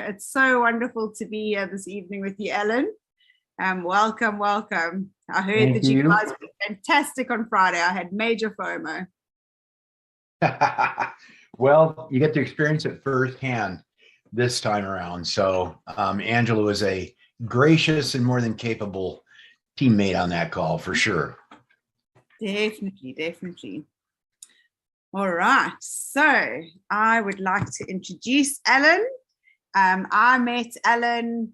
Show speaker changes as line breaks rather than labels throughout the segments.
It's so wonderful to be here this evening with you, Ellen. Welcome, welcome. I heard
Thank
that you
you.
guys were fantastic on Friday. I had major FOMO.
Well, you get to experience it firsthand this time around. So Angela was a gracious and more than capable teammate on that call for sure.
Definitely, definitely. All right. So I would like to introduce Alan. I met Alan.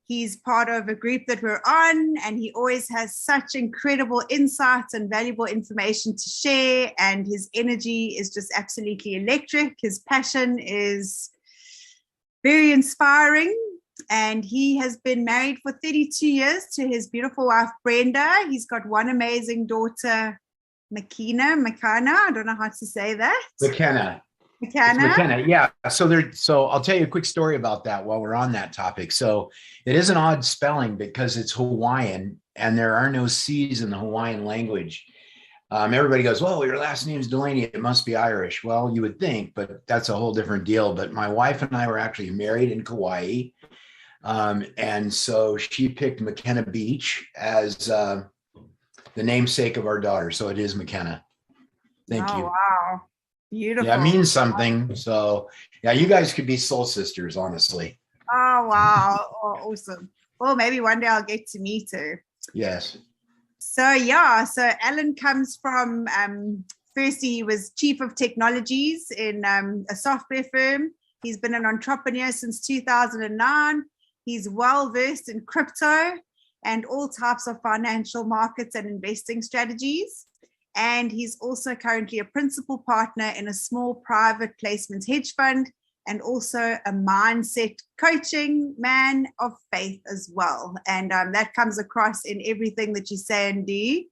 He's part of a group that we're on, and he always has such incredible insights and valuable information to share. And his energy is just absolutely electric. His passion is very inspiring. And he has been married for 32 years to his beautiful wife, Brenda. He's got one amazing daughter, McKenna. I don't know how to say that.
McKenna. It's
McKenna.
McKenna. Yeah. So I'll tell you a quick story about that while we're on that topic. So it is an odd spelling because it's Hawaiian and there are no C's in the Hawaiian language. Everybody goes, well, your last name's Delaney. It must be Irish. Well, you would think, but that's a whole different deal. But my wife and I were actually married in Kauai. And so she picked McKenna Beach as the namesake of our daughter. So it is McKenna. Thank you.
Wow. Beautiful.
Yeah, it means something. So yeah, you guys could be soul sisters, honestly.
Oh, wow. Oh, awesome. Well, maybe one day I'll get to meet her.
Yes.
So Alan comes from, firstly, he was chief of technologies in a software firm. He's been an entrepreneur since 2009. He's well-versed in crypto and all types of financial markets and investing strategies. And he's also currently a principal partner in a small private placement hedge fund and also a mindset coaching man of faith as well. And that comes across in everything that you say and do.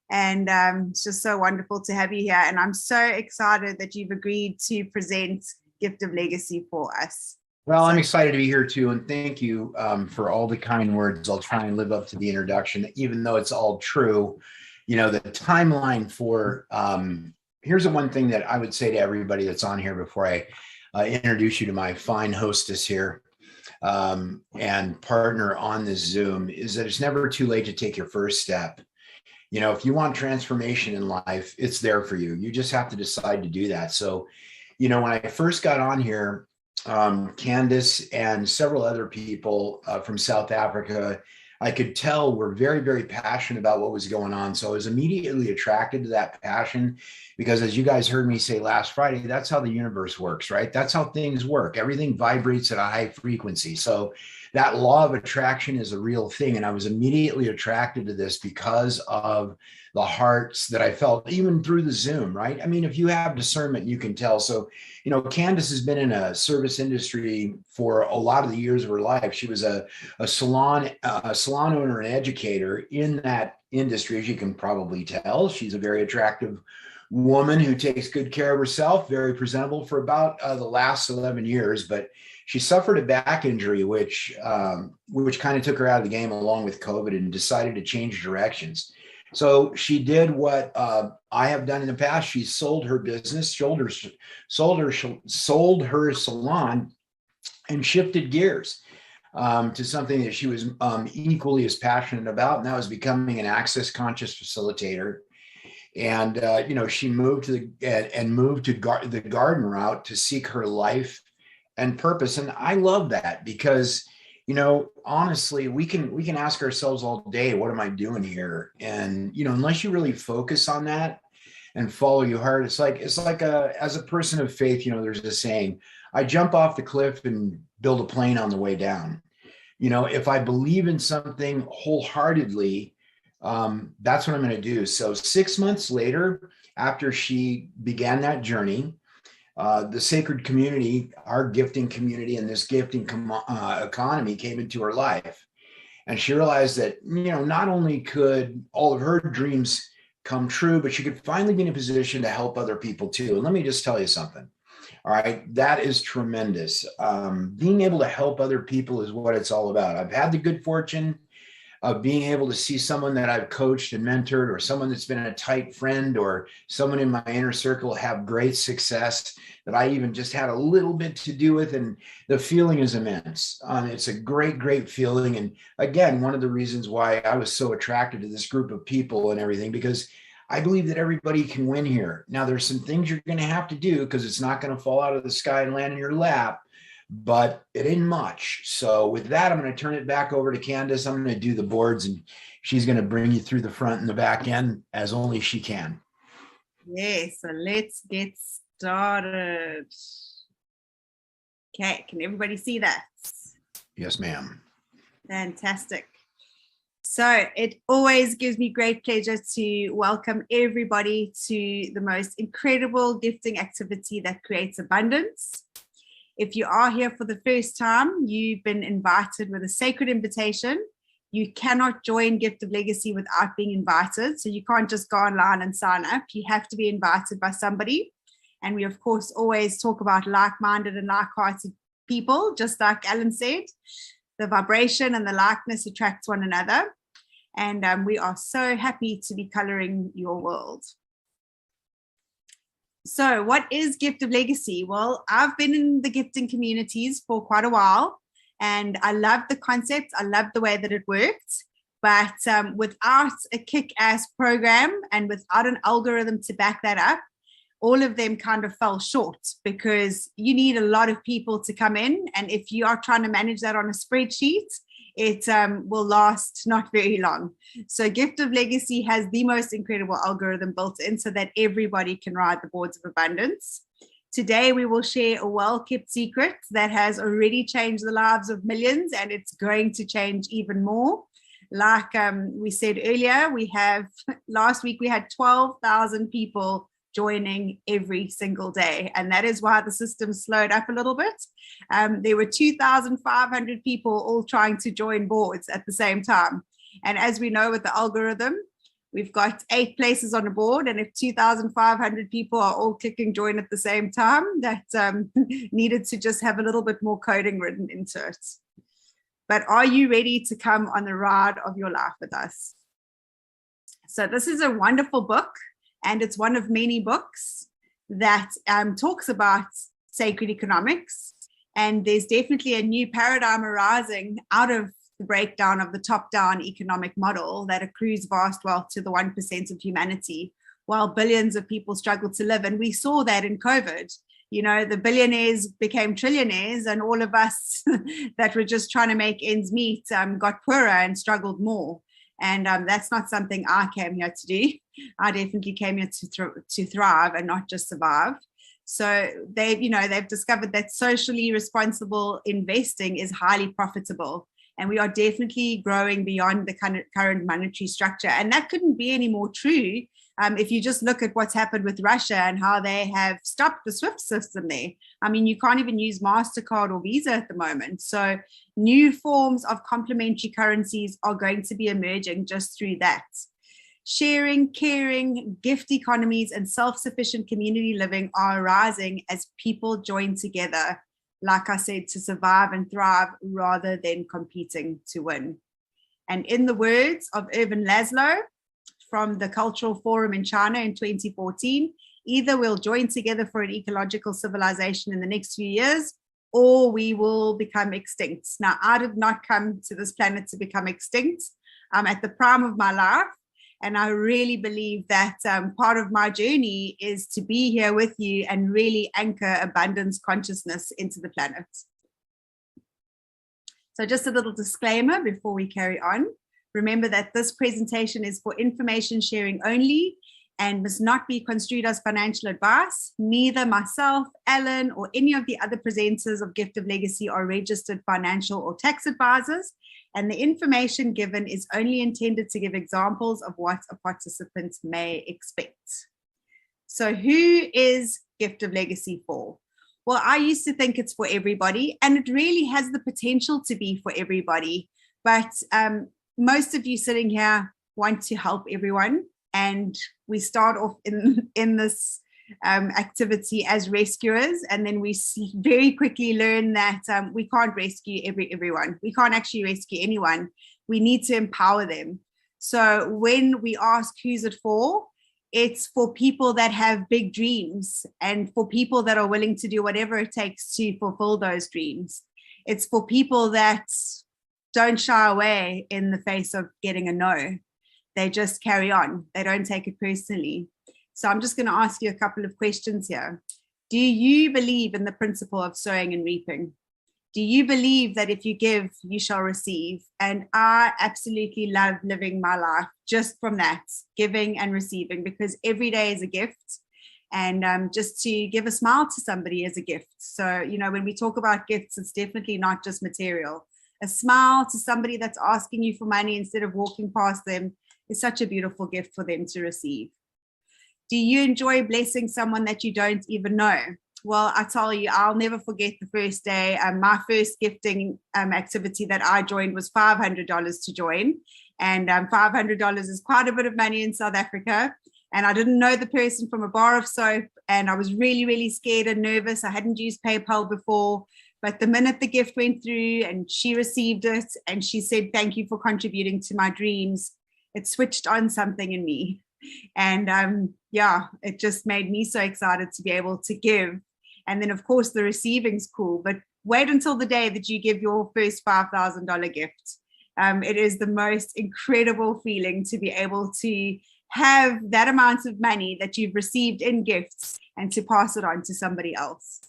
And it's just so wonderful to have you here. And I'm so excited that you've agreed to present Gift of Legacy for us.
Well, I'm excited to be here too. And thank you for all the kind words. I'll try and live up to the introduction, even though it's all true. You know, the timeline for, here's the one thing that I would say to everybody that's on here before I introduce you to my fine hostess here and partner on this Zoom is that it's never too late to take your first step. You know, if you want transformation in life, it's there for you. You just have to decide to do that. So, you know, when I first got on here, Candace and several other people from South Africa, I could tell were very, very passionate about what was going on. So I was immediately attracted to that passion because, as you guys heard me say last Friday, that's how the universe works, right? That's how things work. Everything vibrates at a high frequency. So that law of attraction is a real thing. And I was immediately attracted to this because of the hearts that I felt, even through the Zoom, right? I mean, if you have discernment, you can tell. So, you know, Candace has been in a service industry for a lot of the years of her life. She was a salon owner and educator in that industry, as you can probably tell. She's a very attractive woman who takes good care of herself, very presentable for about the last 11 years. But she suffered a back injury, which kind of took her out of the game along with COVID, and decided to change directions. So she did what I have done in the past. She sold her business, sold her salon, and shifted gears to something that she was equally as passionate about, and that was becoming an access conscious facilitator. And you know, she moved to the garden route to seek her life and purpose. And I love that because, you know, honestly, we can ask ourselves all day, what am I doing here? And, you know, unless you really focus on that and follow your heart, it's like as a person of faith, you know, there's a saying, I jump off the cliff and build a plane on the way down. You know, if I believe in something wholeheartedly, that's what I'm going to do. So 6 months later, after she began that journey, the sacred community, our gifting community, and this gifting economy came into her life. And she realized that, you know, not only could all of her dreams come true, but she could finally be in a position to help other people too. And let me just tell you something. All right, that is tremendous. Being able to help other people is what it's all about. I've had the good fortune of being able to see someone that I've coached and mentored, or someone that's been a tight friend, or someone in my inner circle have great success that I even just had a little bit to do with. And the feeling is immense. It's a great, great feeling. And again, one of the reasons why I was so attracted to this group of people and everything, because I believe that everybody can win here. Now, there's some things you're going to have to do, because it's not going to fall out of the sky and land in your lap, but it ain't much. So with that, I'm going to turn it back over to Candace. I'm going to do the boards, and she's going to bring you through the front and the back end as only she can.
Yeah, so let's get started. Okay, can everybody see that?
Yes, ma'am.
Fantastic. So it always gives me great pleasure to welcome everybody to the most incredible gifting activity that creates abundance. If you are here for the first time, you've been invited with a sacred invitation. You cannot join Gift of Legacy without being invited. So you can't just go online and sign up. You have to be invited by somebody. And we, of course, always talk about like-minded and like-hearted people, just like Alan said. The vibration and the likeness attracts one another. And we are so happy to be coloring your world. So what is Gift of Legacy? Well, I've been in the gifting communities for quite a while, and I love the concept. I love the way that it worked. But without a kick-ass program and without an algorithm to back that up, all of them kind of fell short, because you need a lot of people to come in. And if you are trying to manage that on a spreadsheet, it will last not very long. So Gift of Legacy has the most incredible algorithm built in so that everybody can ride the boards of abundance. Today, we will share a well-kept secret that has already changed the lives of millions, and it's going to change even more. Like we said earlier, last week we had 12,000 people joining every single day. And that is why the system slowed up a little bit. There were 2,500 people all trying to join boards at the same time. And as we know with the algorithm, we've got 8 places on a board. And if 2,500 people are all clicking join at the same time, that needed to just have a little bit more coding written into it. But are you ready to come on the ride of your life with us? So this is a wonderful book. And it's one of many books that talks about sacred economics. And there's definitely a new paradigm arising out of the breakdown of the top-down economic model that accrues vast wealth to the 1% of humanity, while billions of people struggle to live. And we saw that in COVID. You know, the billionaires became trillionaires, and all of us that were just trying to make ends meet got poorer and struggled more. And that's not something I came here to do. I definitely came here to thrive and not just survive. So they've discovered that socially responsible investing is highly profitable. And we are definitely growing beyond the current monetary structure. And that couldn't be any more true if you just look at what's happened with Russia and how they have stopped the SWIFT system there. I mean, you can't even use MasterCard or Visa at the moment. So new forms of complementary currencies are going to be emerging just through that. Sharing, caring, gift economies, and self-sufficient community living are arising as people join together, like I said, to survive and thrive rather than competing to win. And in the words of Irvin Laszlo from the Cultural Forum in China in 2014, either we'll join together for an ecological civilization in the next few years, or we will become extinct. Now, I did not come to this planet to become extinct. I'm at the prime of my life. And I really believe that part of my journey is to be here with you and really anchor abundance consciousness into the planet. So just a little disclaimer before we carry on. Remember that this presentation is for information sharing only and must not be construed as financial advice. Neither myself, Alan, or any of the other presenters of Gift of Legacy are registered financial or tax advisors. And the information given is only intended to give examples of what a participant may expect. So who is Gift of Legacy for? Well, I used to think it's for everybody, and it really has the potential to be for everybody. But most of you sitting here want to help everyone. And we start off in this activity as rescuers, and then we very quickly learn that we can't rescue everyone. We can't actually rescue anyone. We need to empower them. So when we ask who's it for, it's for people that have big dreams and for people that are willing to do whatever it takes to fulfill those dreams. It's for people that don't shy away in the face of getting a no. They just carry on. They don't take it personally. So I'm just going to ask you a couple of questions here. Do you believe in the principle of sowing and reaping? Do you believe that if you give, you shall receive? And I absolutely love living my life just from that, giving and receiving, because every day is a gift. And just to give a smile to somebody is a gift. So, you know, when we talk about gifts, it's definitely not just material. A smile to somebody that's asking you for money instead of walking past them is such a beautiful gift for them to receive. Do you enjoy blessing someone that you don't even know? Well, I tell you, I'll never forget the first day. My first gifting activity that I joined was $500 to join. And $500 is quite a bit of money in South Africa. And I didn't know the person from a bar of soap. And I was really, really scared and nervous. I hadn't used PayPal before. But the minute the gift went through and she received it and she said, thank you for contributing to my dreams, it switched on something in me. And yeah, it just made me so excited to be able to give. And then, of course, the receiving's cool, but wait until the day that you give your first $5,000 gift. It is the most incredible feeling to be able to have that amount of money that you've received in gifts and to pass it on to somebody else.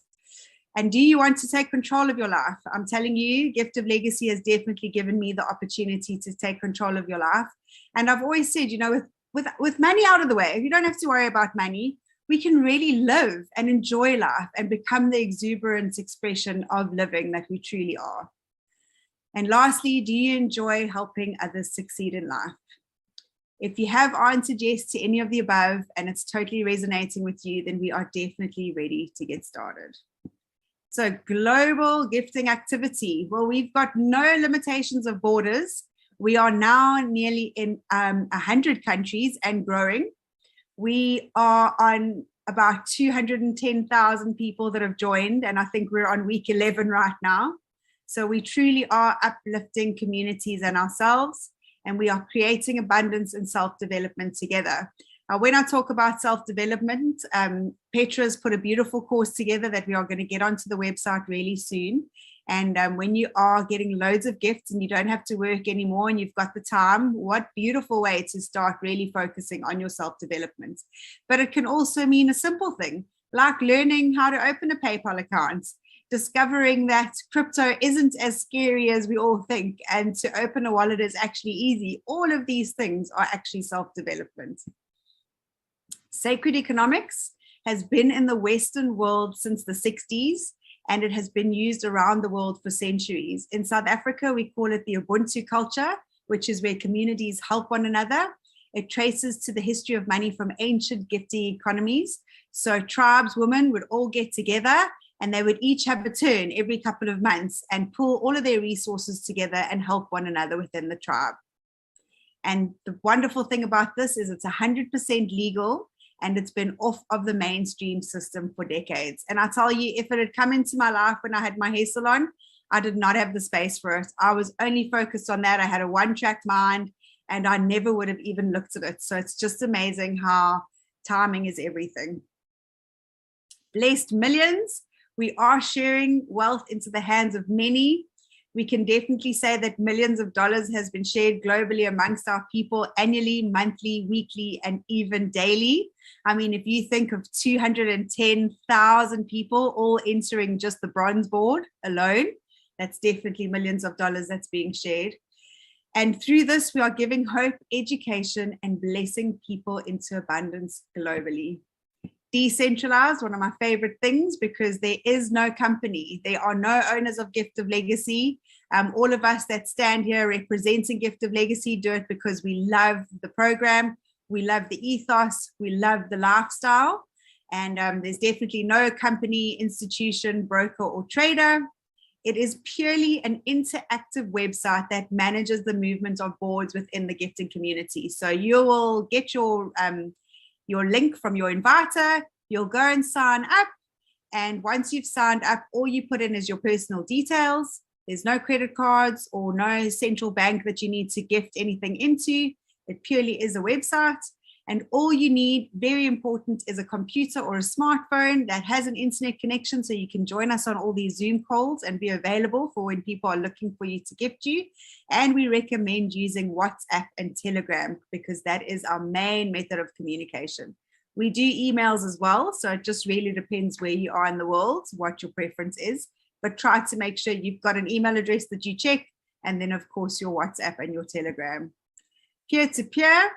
And do you want to take control of your life? I'm telling you, Gift of Legacy has definitely given me the opportunity to take control of your life. And I've always said, you know, with money out of the way, you don't have to worry about money. We can really live and enjoy life and become the exuberant expression of living that we truly are. And lastly, do you enjoy helping others succeed in life? If you have answered yes to any of the above and it's totally resonating with you, then we are definitely ready to get started. So global gifting activity. Well, we've got no limitations of borders. We are now nearly in 100 countries and growing. We are on about 210,000 people that have joined, and I think we're on week 11 right now. So we truly are uplifting communities and ourselves, and we are creating abundance and self-development together. Now, when I talk about self-development, Petra's put a beautiful course together that we are going to get onto the website really soon. And when you are getting loads of gifts and you don't have to work anymore and you've got the time, what beautiful way to start really focusing on your self-development. But it can also mean a simple thing like learning how to open a PayPal account, discovering that crypto isn't as scary as we all think, and to open a wallet is actually easy. All of these things are actually self-development. Sacred economics has been in the Western world since the 60s. And it has been used around the world for centuries. In South Africa, we call it the Ubuntu culture, which is where communities help one another. It traces to the history of money from ancient gifting economies. So tribes, women would all get together and they would each have a turn every couple of months and pull all of their resources together and help one another within the tribe. And the wonderful thing about this is it's 100% legal. And it's been off of the mainstream system for decades. And I tell you, if it had come into my life when I had my hair salon, I did not have the space for it. I was only focused on that. I had a one-track mind and I never would have even looked at it. So it's just amazing how timing is everything. Blessed millions. We are sharing wealth into the hands of many. We can definitely say that millions of dollars has been shared globally amongst our people annually, monthly, weekly, and even daily. I mean, if you think of 210,000 people all entering just the bronze board alone, that's definitely millions of dollars that's being shared. And through this, we are giving hope, education, and blessing people into abundance globally. Decentralized, one of my favorite things, because there is no company. There are no owners of Gift of Legacy. All of us that stand here representing Gift of Legacy do it because we love the program, we love the ethos, we love the lifestyle. And there's definitely no company, institution, broker, or trader. It is purely an interactive website that manages the movement of boards within the gifting community. So you will get your link from your inviter, you'll go and sign up. And once you've signed up, all you put in is your personal details. There's no credit cards or no central bank that you need to gift anything into. It purely is a website. And all you need, very important, is a computer or a smartphone that has an internet connection, so you can join us on all these Zoom calls and be available for when people are looking for you to gift you. And we recommend using WhatsApp and Telegram because that is our main method of communication. We do emails as well, so it just really depends where you are in the world, what your preference is. But try to make sure you've got an email address that you check, and then, of course, your WhatsApp and your Telegram. Peer-to-peer.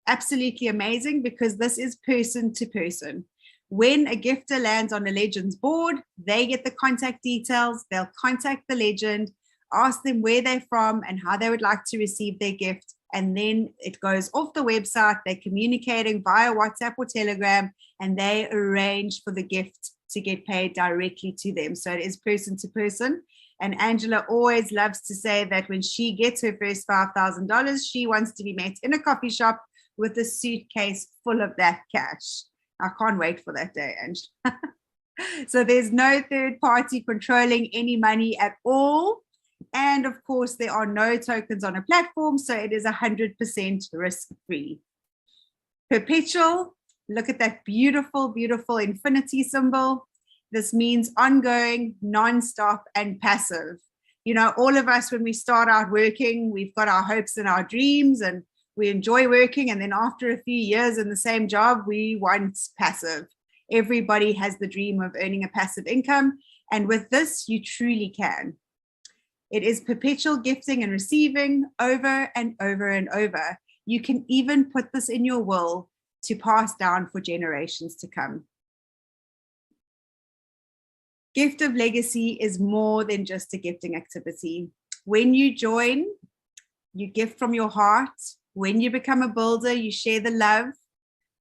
Absolutely amazing because this is person to person. When a gifter lands on a legend's board, they get the contact details. They'll contact the legend, ask them where they're from and how they would like to receive their gift. And then it goes off the website. They're communicating via WhatsApp or Telegram, and they arrange for the gift to get paid directly to them. So it is person to person. And Angela always loves to say that when she gets her first $5,000, she wants to be met in a coffee shop with a suitcase full of that cash. I can't wait for that day, Angela. So there's no third party controlling any money at all. And of course, there are no tokens on a platform, so it is 100% risk-free. Perpetual, look at that beautiful, beautiful infinity symbol. This means ongoing, non-stop, and passive. You know, all of us, when we start out working, we've got our hopes and our dreams, and we enjoy working, and then after a few years in the same job, we want passive. Everybody has the dream of earning a passive income, and with this, you truly can. It is perpetual gifting and receiving over and over and over. You can even put this in your will to pass down for generations to come. Gift of legacy is more than just a gifting activity. When you join, you gift from your heart. When you become a builder, you share the love.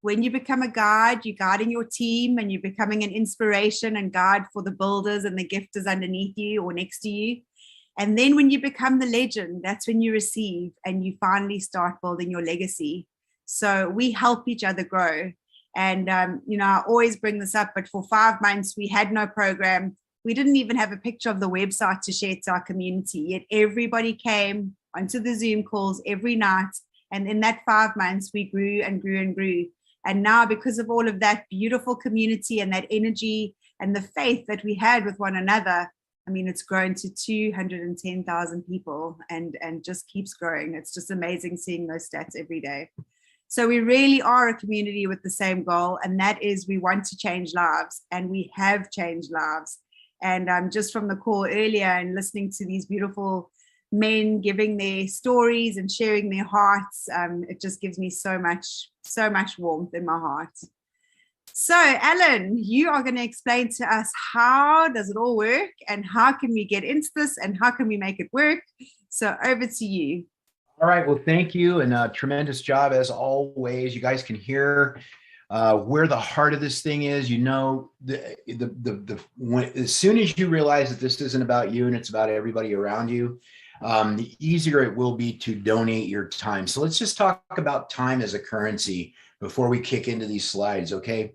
When you become a guide, you're guiding your team and you're becoming an inspiration and guide for the builders and the gifters underneath you or next to you. And then when you become the legend, that's when you receive and you finally start building your legacy. So we help each other grow. And, you know, I always bring this up, but for 5 months, we had no program. We didn't even have a picture of the website to share to our community, yet everybody came onto the Zoom calls every night. And in that 5 months, we grew and grew and grew. And now, because of all of that beautiful community and that energy and the faith that we had with one another, I mean, it's grown to 210,000 people and just keeps growing. It's just amazing seeing those stats every day. So we really are a community with the same goal, and that is we want to change lives, and we have changed lives. And just from the call earlier and listening to these beautiful men giving their stories and sharing their hearts, it just gives me so much warmth in my heart. So Alan, you are going to explain to us how does it all work and how can we get into this and how can we make it work? So over to you.
All right. Well, thank you. And a tremendous job as always. You guys can hear where the heart of this thing is. You know, as soon as you realize that this isn't about you and it's about everybody around you, the easier it will be to donate your time. So let's just talk about time as a currency before we kick into these slides, okay?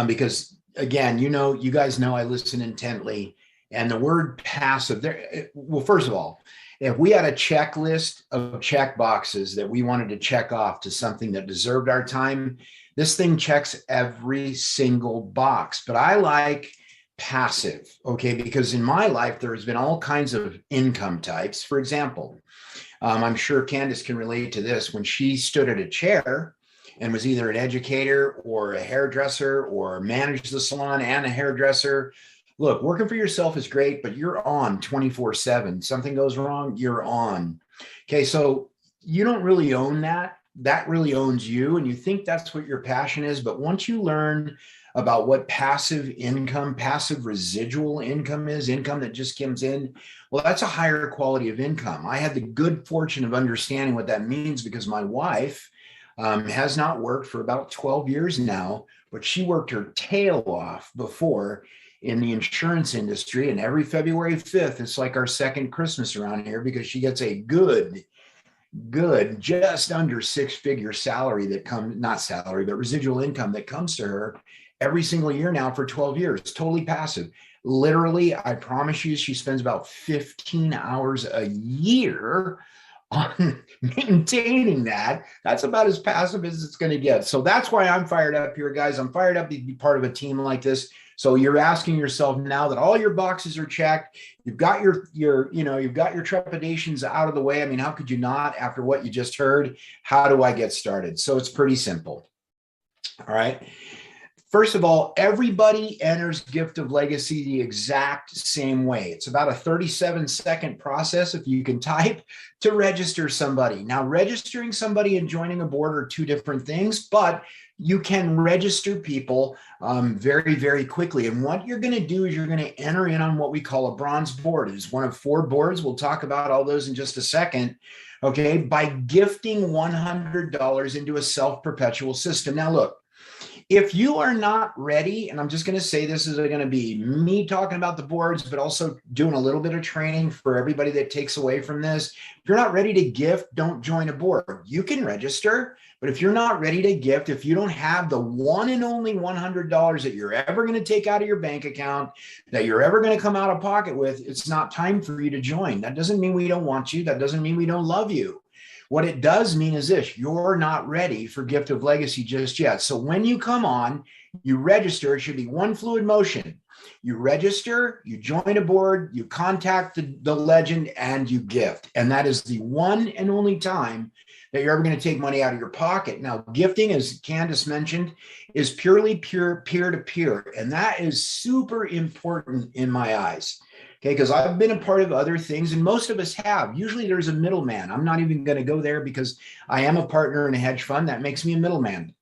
Because again, you guys know I listen intently, and the word passive there. Well, first of all, if we had a checklist of check boxes that we wanted to check off to something that deserved our time, this thing checks every single box. But I like passive, okay? Because in my life, there has been all kinds of income types. For example, I'm sure Candace can relate to this. When she stood at a chair and was either an educator or a hairdresser or managed the salon and a hairdresser, look, working for yourself is great, but you're on 24/7. Something goes wrong, you're on. Okay, so you don't really own that. That really owns you, and you think that's what your passion is. But once you learn about what passive income, passive residual income is, income that just comes in, well, that's a higher quality of income. I had the good fortune of understanding what that means because my wife has not worked for about 12 years now, but she worked her tail off before in the insurance industry. And every February 5th, it's like our second Christmas around here because she gets a good, just under 6-figure salary that comes, not salary, but residual income that comes to her every single year now for 12 years, totally passive. Literally, I promise you, she spends about 15 hours a year on maintaining that. That's about as passive as it's going to get. So that's why I'm fired up here, guys. I'm fired up to be part of a team like this. So you're asking yourself now that all your boxes are checked, you've got you've got your trepidations out of the way. I mean, how could you not after what you just heard? How do I get started? So it's pretty simple. All right. First of all, everybody enters Gift of Legacy the exact same way. It's about a 37-second process, if you can type, to register somebody. Now, registering somebody and joining a board are two different things, but you can register people very, very quickly. And what you're going to do is you're going to enter in on what we call a bronze board. It's one of 4 boards. We'll talk about all those in just a second. Okay, by gifting $100 into a self-perpetual system. Now, look. If you are not ready, and I'm just going to say this is going to be me talking about the boards, but also doing a little bit of training for everybody that takes away from this. If you're not ready to gift, don't join a board. You can register, but if you're not ready to gift, if you don't have the one and only $100 that you're ever going to take out of your bank account, that you're ever going to come out of pocket with, it's not time for you to join. That doesn't mean we don't want you. That doesn't mean we don't love you. What it does mean is this: you're not ready for Gift of Legacy just yet. So when you come on, you register. It should be one fluid motion. You register, you join a board, you contact the legend, and you gift. And that is the one and only time that you're ever going to take money out of your pocket. Now, gifting, as Candace mentioned, is purely peer-to-peer. And that is super important in my eyes. Okay, because I've been a part of other things, and most of us have. Usually there's a middleman. I'm not even going to go there because I am a partner in a hedge fund. That makes me a middleman.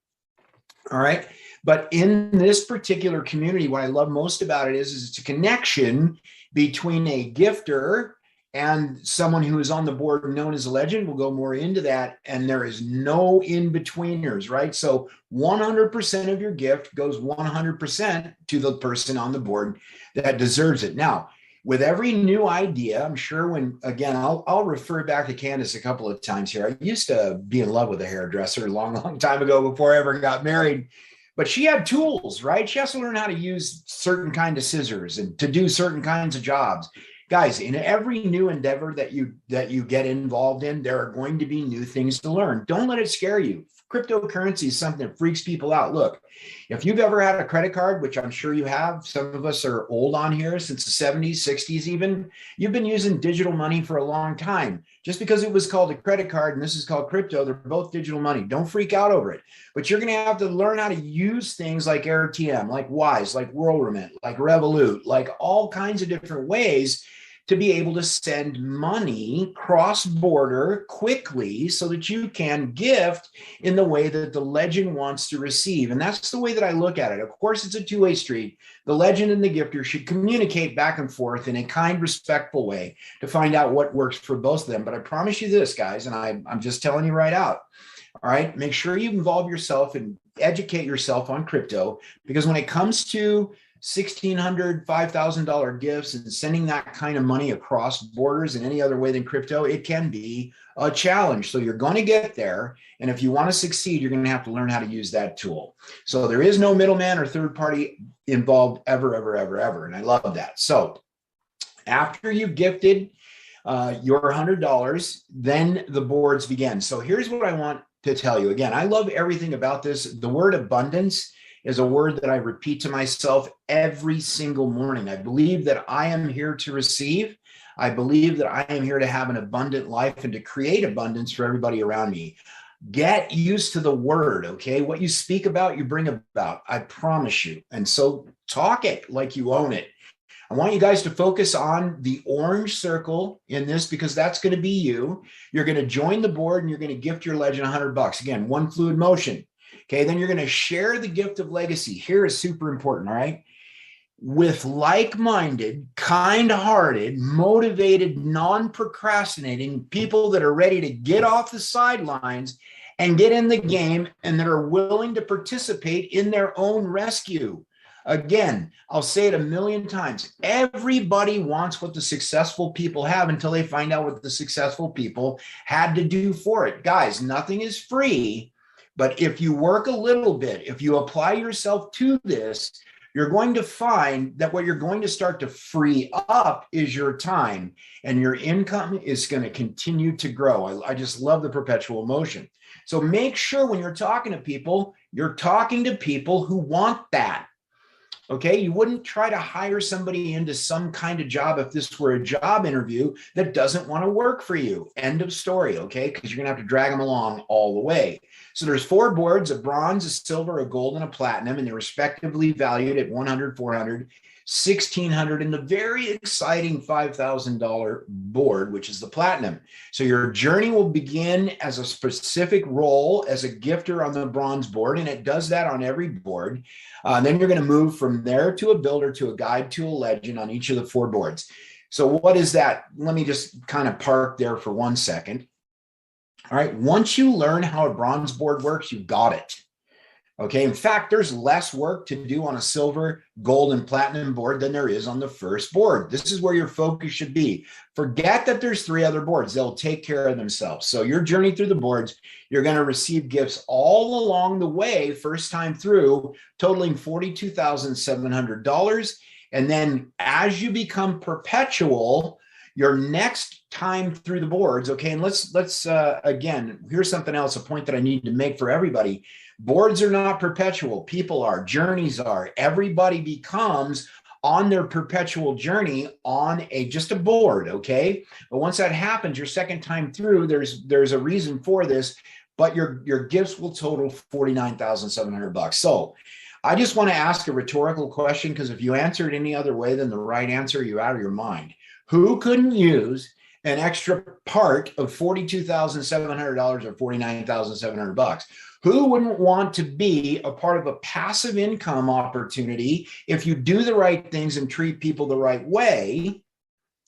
All right. But in this particular community, what I love most about it is it's a connection between a gifter and someone who is on the board known as a legend. We'll go more into that. And there is no in-betweeners, right? So 100% of your gift goes 100% to the person on the board that deserves it. Now, with every new idea, I'm sure I'll refer back to Candace a couple of times here. I used to be in love with a hairdresser a long, long time ago before I ever got married, but she had tools, right? She has to learn how to use certain kind of scissors and to do certain kinds of jobs. Guys, in every new endeavor that you get involved in, there are going to be new things to learn. Don't let it scare you. Cryptocurrency is something that freaks people out. Look, if you've ever had a credit card, which I'm sure you have, some of us are old on here since the 70s, 60s even, you've been using digital money for a long time. Just because it was called a credit card and this is called crypto, they're both digital money. Don't freak out over it. But you're going to have to learn how to use things like RTM, like Wise, like WorldRemit, like Revolut, like all kinds of different ways to be able to send money cross-border quickly so that you can gift in the way that the legend wants to receive. And that's the way that I look at it. Of course, it's a two-way street. The legend and the gifter should communicate back and forth in a kind, respectful way to find out what works for both of them. But I promise you this, guys, and I'm just telling you right out. All right, make sure you involve yourself and educate yourself on crypto, because when it comes to $1,600, $5,000 gifts and sending that kind of money across borders in any other way than crypto, it can be a challenge. So you're going to get there. And if you want to succeed, you're going to have to learn how to use that tool. So there is no middleman or third party involved ever, ever, ever, ever. And I love that. So after you've gifted your $100, then the boards begin. So here's what I want to tell you. Again, I love everything about this. The word abundance is a word that I repeat to myself every single morning. I believe that I am here to receive. I believe that I am here to have an abundant life and to create abundance for everybody around me. Get used to the word, okay? What you speak about, you bring about. I promise you. And so talk it like you own it. I want you guys to focus on the orange circle in this, because that's going to be you. You're going to join the board and you're going to gift your legend $100. Again, one fluid motion. Okay, then you're going to share the gift of legacy. Here is super important, all right? With like-minded, kind-hearted, motivated, non-procrastinating people that are ready to get off the sidelines and get in the game and that are willing to participate in their own rescue. Again, I'll say it a million times. Everybody wants what the successful people have until they find out what the successful people had to do for it. Guys, nothing is free. But if you work a little bit, if you apply yourself to this, you're going to find that what you're going to start to free up is your time, and your income is going to continue to grow. I just love the perpetual motion. So make sure when you're talking to people, you're talking to people who want that. Okay, you wouldn't try to hire somebody into some kind of job if this were a job interview that doesn't want to work for you. End of story, okay? Because you're going to have to drag them along all the way. So there's 4 boards, a bronze, a silver, a gold, and a platinum, and they're respectively valued at $100, $400, $1,600, and the very exciting $5,000 board, which is the platinum. So your journey will begin as a specific role as a gifter on the bronze board, and it does that on every board. Then you're going to move from there to a builder, to a guide, to a legend on each of the 4 boards. So what is that? Let me just kind of park there for 1 second. All right. Once you learn how a bronze board works, you've got it. Okay. In fact, there's less work to do on a silver, gold, and platinum board than there is on the first board. This is where your focus should be. Forget that there's 3 other boards. They'll take care of themselves. So your journey through the boards, you're going to receive gifts all along the way, first time through, totaling $42,700. And then as you become perpetual, your next time through the boards, okay, and let's again, here's something else, a point that I need to make for everybody. Boards are not perpetual. People are, journeys are. Everybody becomes on their perpetual journey on just a board, okay? But once that happens, your second time through, there's a reason for this, but your gifts will total $49,700. So I just want to ask a rhetorical question, because if you answer it any other way than the right answer, you're out of your mind. Who couldn't use an extra part of $42,700 or $49,700? Who wouldn't want to be a part of a passive income opportunity if you do the right things and treat people the right way?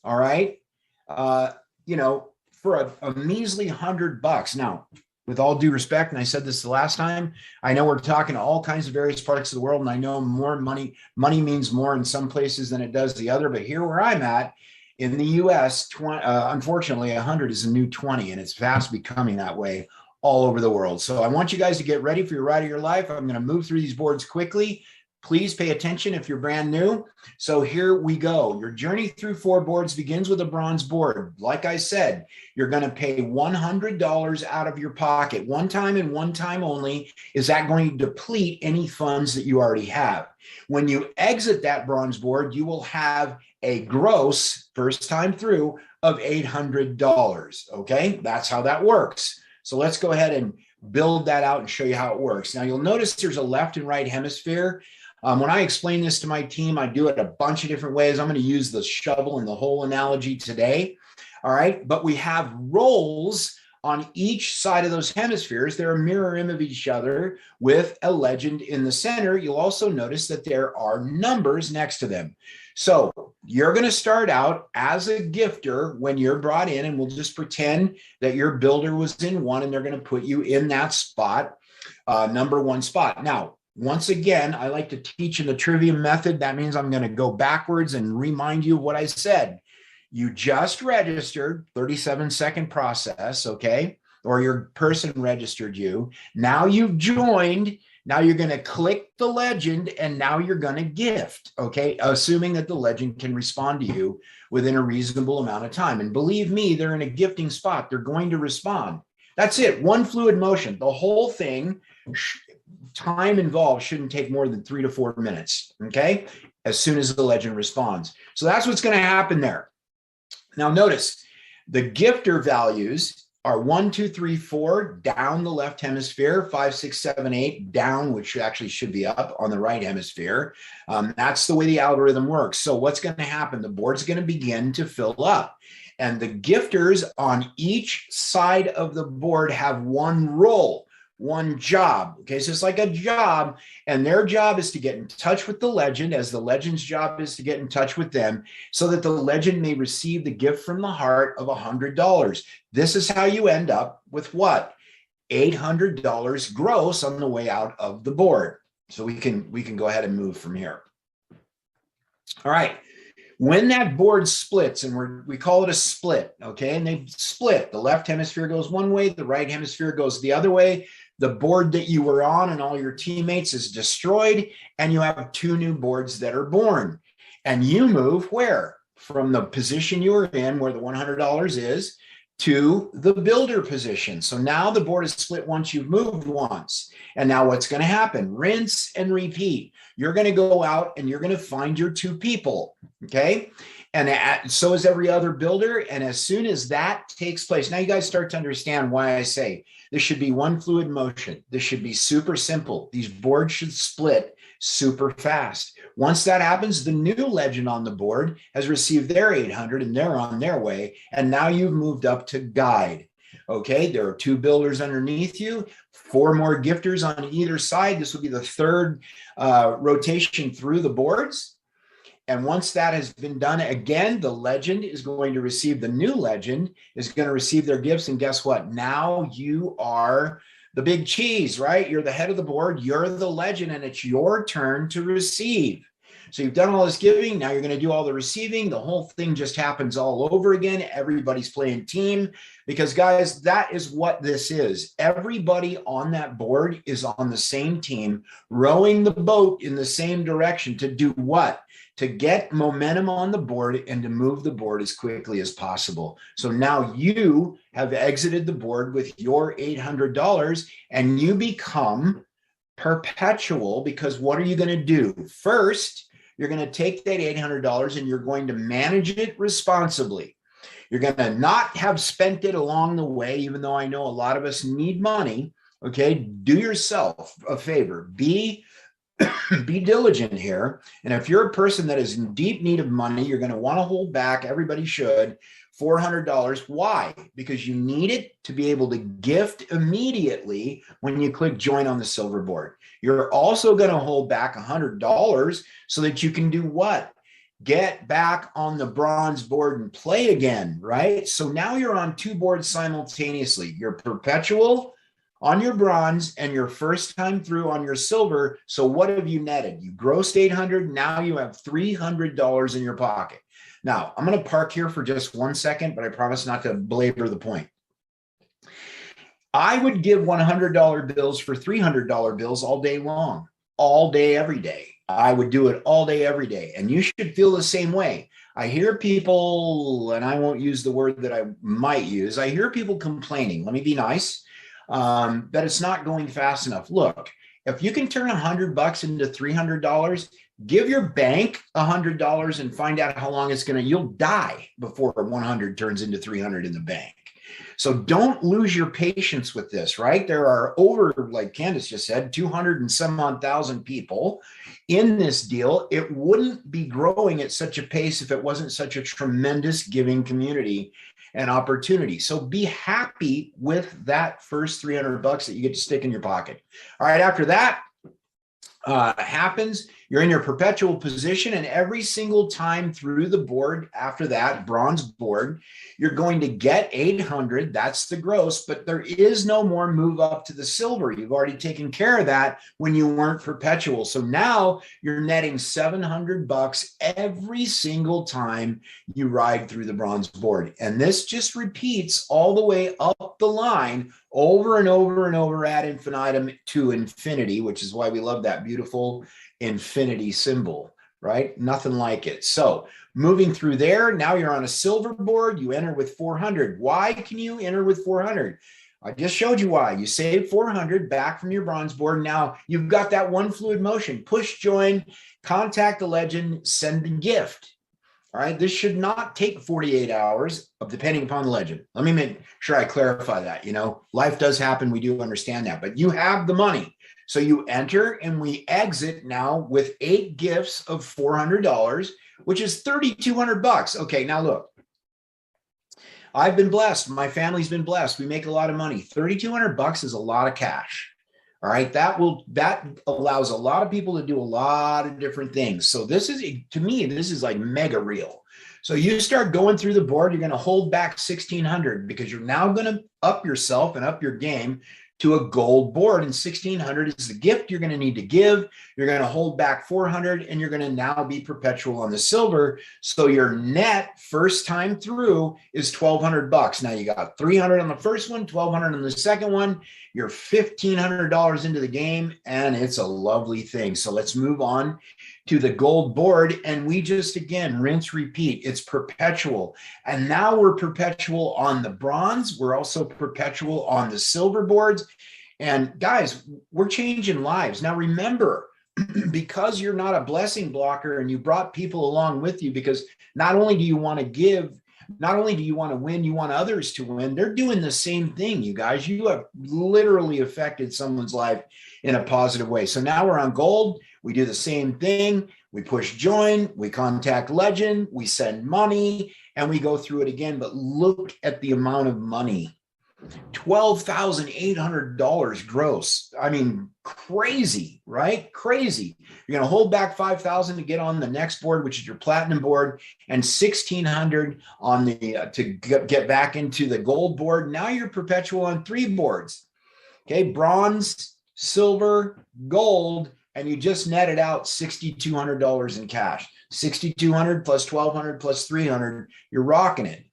All right. You know, for a measly $100. Now, with all due respect, and I said this the last time, I know we're talking to all kinds of various parts of the world, and I know more money means more in some places than it does the other. But here where I'm at, in the US, unfortunately, 100 is a new 20, and it's fast becoming that way all over the world. So I want you guys to get ready for your ride of your life. I'm going to move through these boards quickly. Please pay attention if you're brand new. So here we go. Your journey through 4 boards begins with a bronze board. Like I said, you're going to pay $100 out of your pocket one time and one time only. Is that going to deplete any funds that you already have? When you exit that bronze board, you will have a gross first time through of $800. Okay, that's how that works. So let's go ahead and build that out and show you how it works. Now you'll notice there's a left and right hemisphere. When I explain this to my team, I do it a bunch of different ways. I'm going to use the shovel and the hole analogy today. All right, but we have roles on each side of those hemispheres. They're a mirror image of each other with a legend in the center. You'll also notice that there are numbers next to them. So you're going to start out as a gifter when you're brought in, and we'll just pretend that your builder was in 1 and they're going to put you in that spot, number 1 spot. Now, once again, I like to teach in the trivia method. That means I'm going to go backwards and remind you what I said. You just registered, 37-second process, okay? Or your person registered you. Now you've joined. Now you're going to click the legend, and now you're going to gift, okay? Assuming that the legend can respond to you within a reasonable amount of time. And believe me, they're in a gifting spot. They're going to respond. That's it. One fluid motion. The whole thing, time involved shouldn't take more than 3 to 4 minutes, okay? As soon as the legend responds. So that's what's going to happen there. Now notice the gifter values are 1, 2, 3, 4 down the left hemisphere, 5, 6, 7, 8 down, which actually should be up on the right hemisphere. That's the way the algorithm works. So what's going to happen? The board's going to begin to fill up, and the gifters on each side of the board have one role, one job. Okay, so it's like a job, and their job is to get in touch with the legend, as the legend's job is to get in touch with them, so that the legend may receive the gift from the heart of $100. This is how you end up with what? $800 gross on the way out of the board. So we can go ahead and move from here. All right. When that board splits, and we call it a split, okay, and they split, the left hemisphere goes one way, the right hemisphere goes the other way. The board that you were on and all your teammates is destroyed, and you have 2 new boards that are born. And you move where? From the position you were in, where the $100 is, to the builder position. So now the board is split once you've moved once. And now what's going to happen? Rinse and repeat. You're going to go out and you're going to find your 2 people. Okay. And so is every other builder. And as soon as that takes place, now you guys start to understand why I say this should be one fluid motion. This should be super simple. These boards should split super fast. Once that happens, the new legend on the board has received their 800 and they're on their way. And now you've moved up to guide. Okay, there are 2 builders underneath you, 4 more gifters on either side. This will be the 3rd rotation through the boards. And once that has been done, again, the legend is going to receive, the new legend is going to receive their gifts. And guess what? Now you are the big cheese, right? You're the head of the board. You're the legend, and it's your turn to receive. So you've done all this giving. Now you're going to do all the receiving. The whole thing just happens all over again. Everybody's playing team because, guys, that is what this is. Everybody on that board is on the same team, rowing the boat in the same direction to do what? To get momentum on the board and to move the board as quickly as possible. So now you have exited the board with your $800 and you become perpetual, because what are you going to do? First, you're going to take that $800 and you're going to manage it responsibly. You're going to not have spent it along the way, even though I know a lot of us need money. Okay, do yourself a favor. Be diligent here. And if you're a person that is in deep need of money, you're going to want to hold back. Everybody should. $400. Why? Because you need it to be able to gift immediately when you click join on the silver board. You're also going to hold back $100 so that you can do what? Get back on the bronze board and play again, right? So now you're on 2 boards simultaneously. Your perpetual on your bronze and your first time through on your silver. So what have you netted? You grossed 800. Now you have $300 in your pocket. Now I'm going to park here for just 1 second, but I promise not to belabor the point. I would give $100 bills for $300 bills all day long, all day, every day. I would do it all day, every day. And you should feel the same way. I hear people, and I won't use the word that I might use. I hear people complaining. Let me be nice. That it's not going fast enough. Look, if you can turn $100 into $300, give your bank $100 and find out how long it's going to, you'll die before 100 turns into 300 in the bank. So don't lose your patience with this, right? There are over, like Candace just said, 200 and some odd thousand people in this deal. It wouldn't be growing at such a pace if it wasn't such a tremendous giving community and opportunity. So be happy with that first $300 that you get to stick in your pocket. All right, after that happens, you're in your perpetual position, and every single time through the board after that bronze board, you're going to get 800. That's the gross, but there is no more move up to the silver. You've already taken care of that when you weren't perpetual. So now you're netting $700 every single time you ride through the bronze board. And this just repeats all the way up the line over and over and over ad infinitum to infinity, which is why we love that beautiful infinity symbol, right? Nothing like it. So moving through there, now you're on a silver board. You enter with 400. Why can you enter with 400? I just showed you why. You save 400 back from your bronze board. Now you've got that one fluid motion. Push join, contact the legend, send the gift. All right, this should not take 48 hours, depending upon the legend. Let me make sure I clarify that. You know, life does happen. We do understand that, but you have the money. So you enter and we exit now with 8 gifts of $400, which is $3,200. Okay, now look, I've been blessed. My family's been blessed. We make a lot of money. $3,200 is a lot of cash. All right, that allows a lot of people to do a lot of different things. So this is, to me, this is like mega real. So you start going through the board, you're going to hold back 1,600 because you're now going to up yourself and up your game to a gold board, and 1,600 is the gift you're going to need to give. You're going to hold back 400, and you're going to now be perpetual on the silver. So your net first time through is $1,200. Now you got 300 on the first one, 1,200 on the second one. You're $1,500 into the game, and it's a lovely thing. So let's move on to the gold board, and we just, again, rinse, repeat. It's perpetual. And now we're perpetual on the bronze. We're also perpetual on the silver boards. And guys, we're changing lives. Now remember, because you're not a blessing blocker and you brought people along with you, because not only do you want to give, not only do you want to win, you want others to win. They're doing the same thing, you guys. You have literally affected someone's life in a positive way. So now we're on gold. We do the same thing. We push join, we contact legend, we send money, and we go through it again. But look at the amount of money. $12,800 gross. I mean, crazy, right? Crazy. You're going to hold back 5,000 to get on the next board, which is your platinum board, and 1,600 on the to get back into the gold board. Now you're perpetual on 3 boards. Okay, bronze, silver, gold, and you just netted out $6,200 in cash. 6,200 plus 1,200 plus 300, you're rocking it.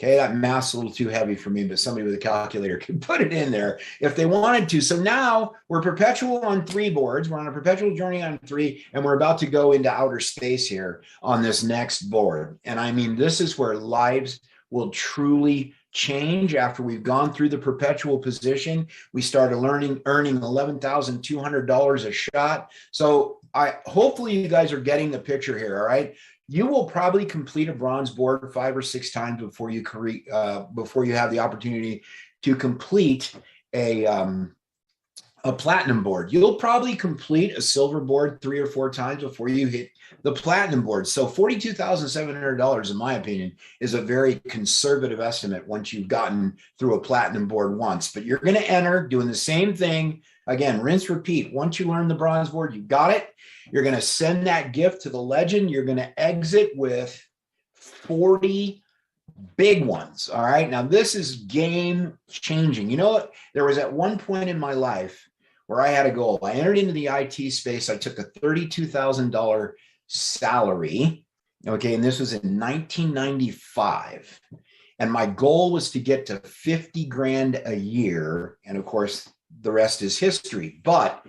Okay, that math's a little too heavy for me, but somebody with a calculator can put it in there if they wanted to. So now we're perpetual on 3 boards. We're on a perpetual journey on 3, and we're about to go into outer space here on this next board. And I mean, this is where lives will truly change after we've gone through the perpetual position. We started earning $11,200 a shot. So hopefully you guys are getting the picture here. All right. You will probably complete a bronze board 5 or 6 times before you have the opportunity to complete a platinum board. You'll probably complete a silver board 3 or 4 times before you hit the platinum board. So $42,700, in my opinion, is a very conservative estimate once you've gotten through a platinum board once. But you're going to enter doing the same thing. Again, rinse, repeat. Once you learn the bronze board, you got it. You're going to send that gift to the legend. You're going to exit with 40 big ones. All right. Now, this is game changing. You know, there was at one point in my life where I had a goal. I entered into the IT space. I took a $32,000 salary. Okay. And this was in 1995. And my goal was to get to 50 grand a year. And of course, the rest is history. But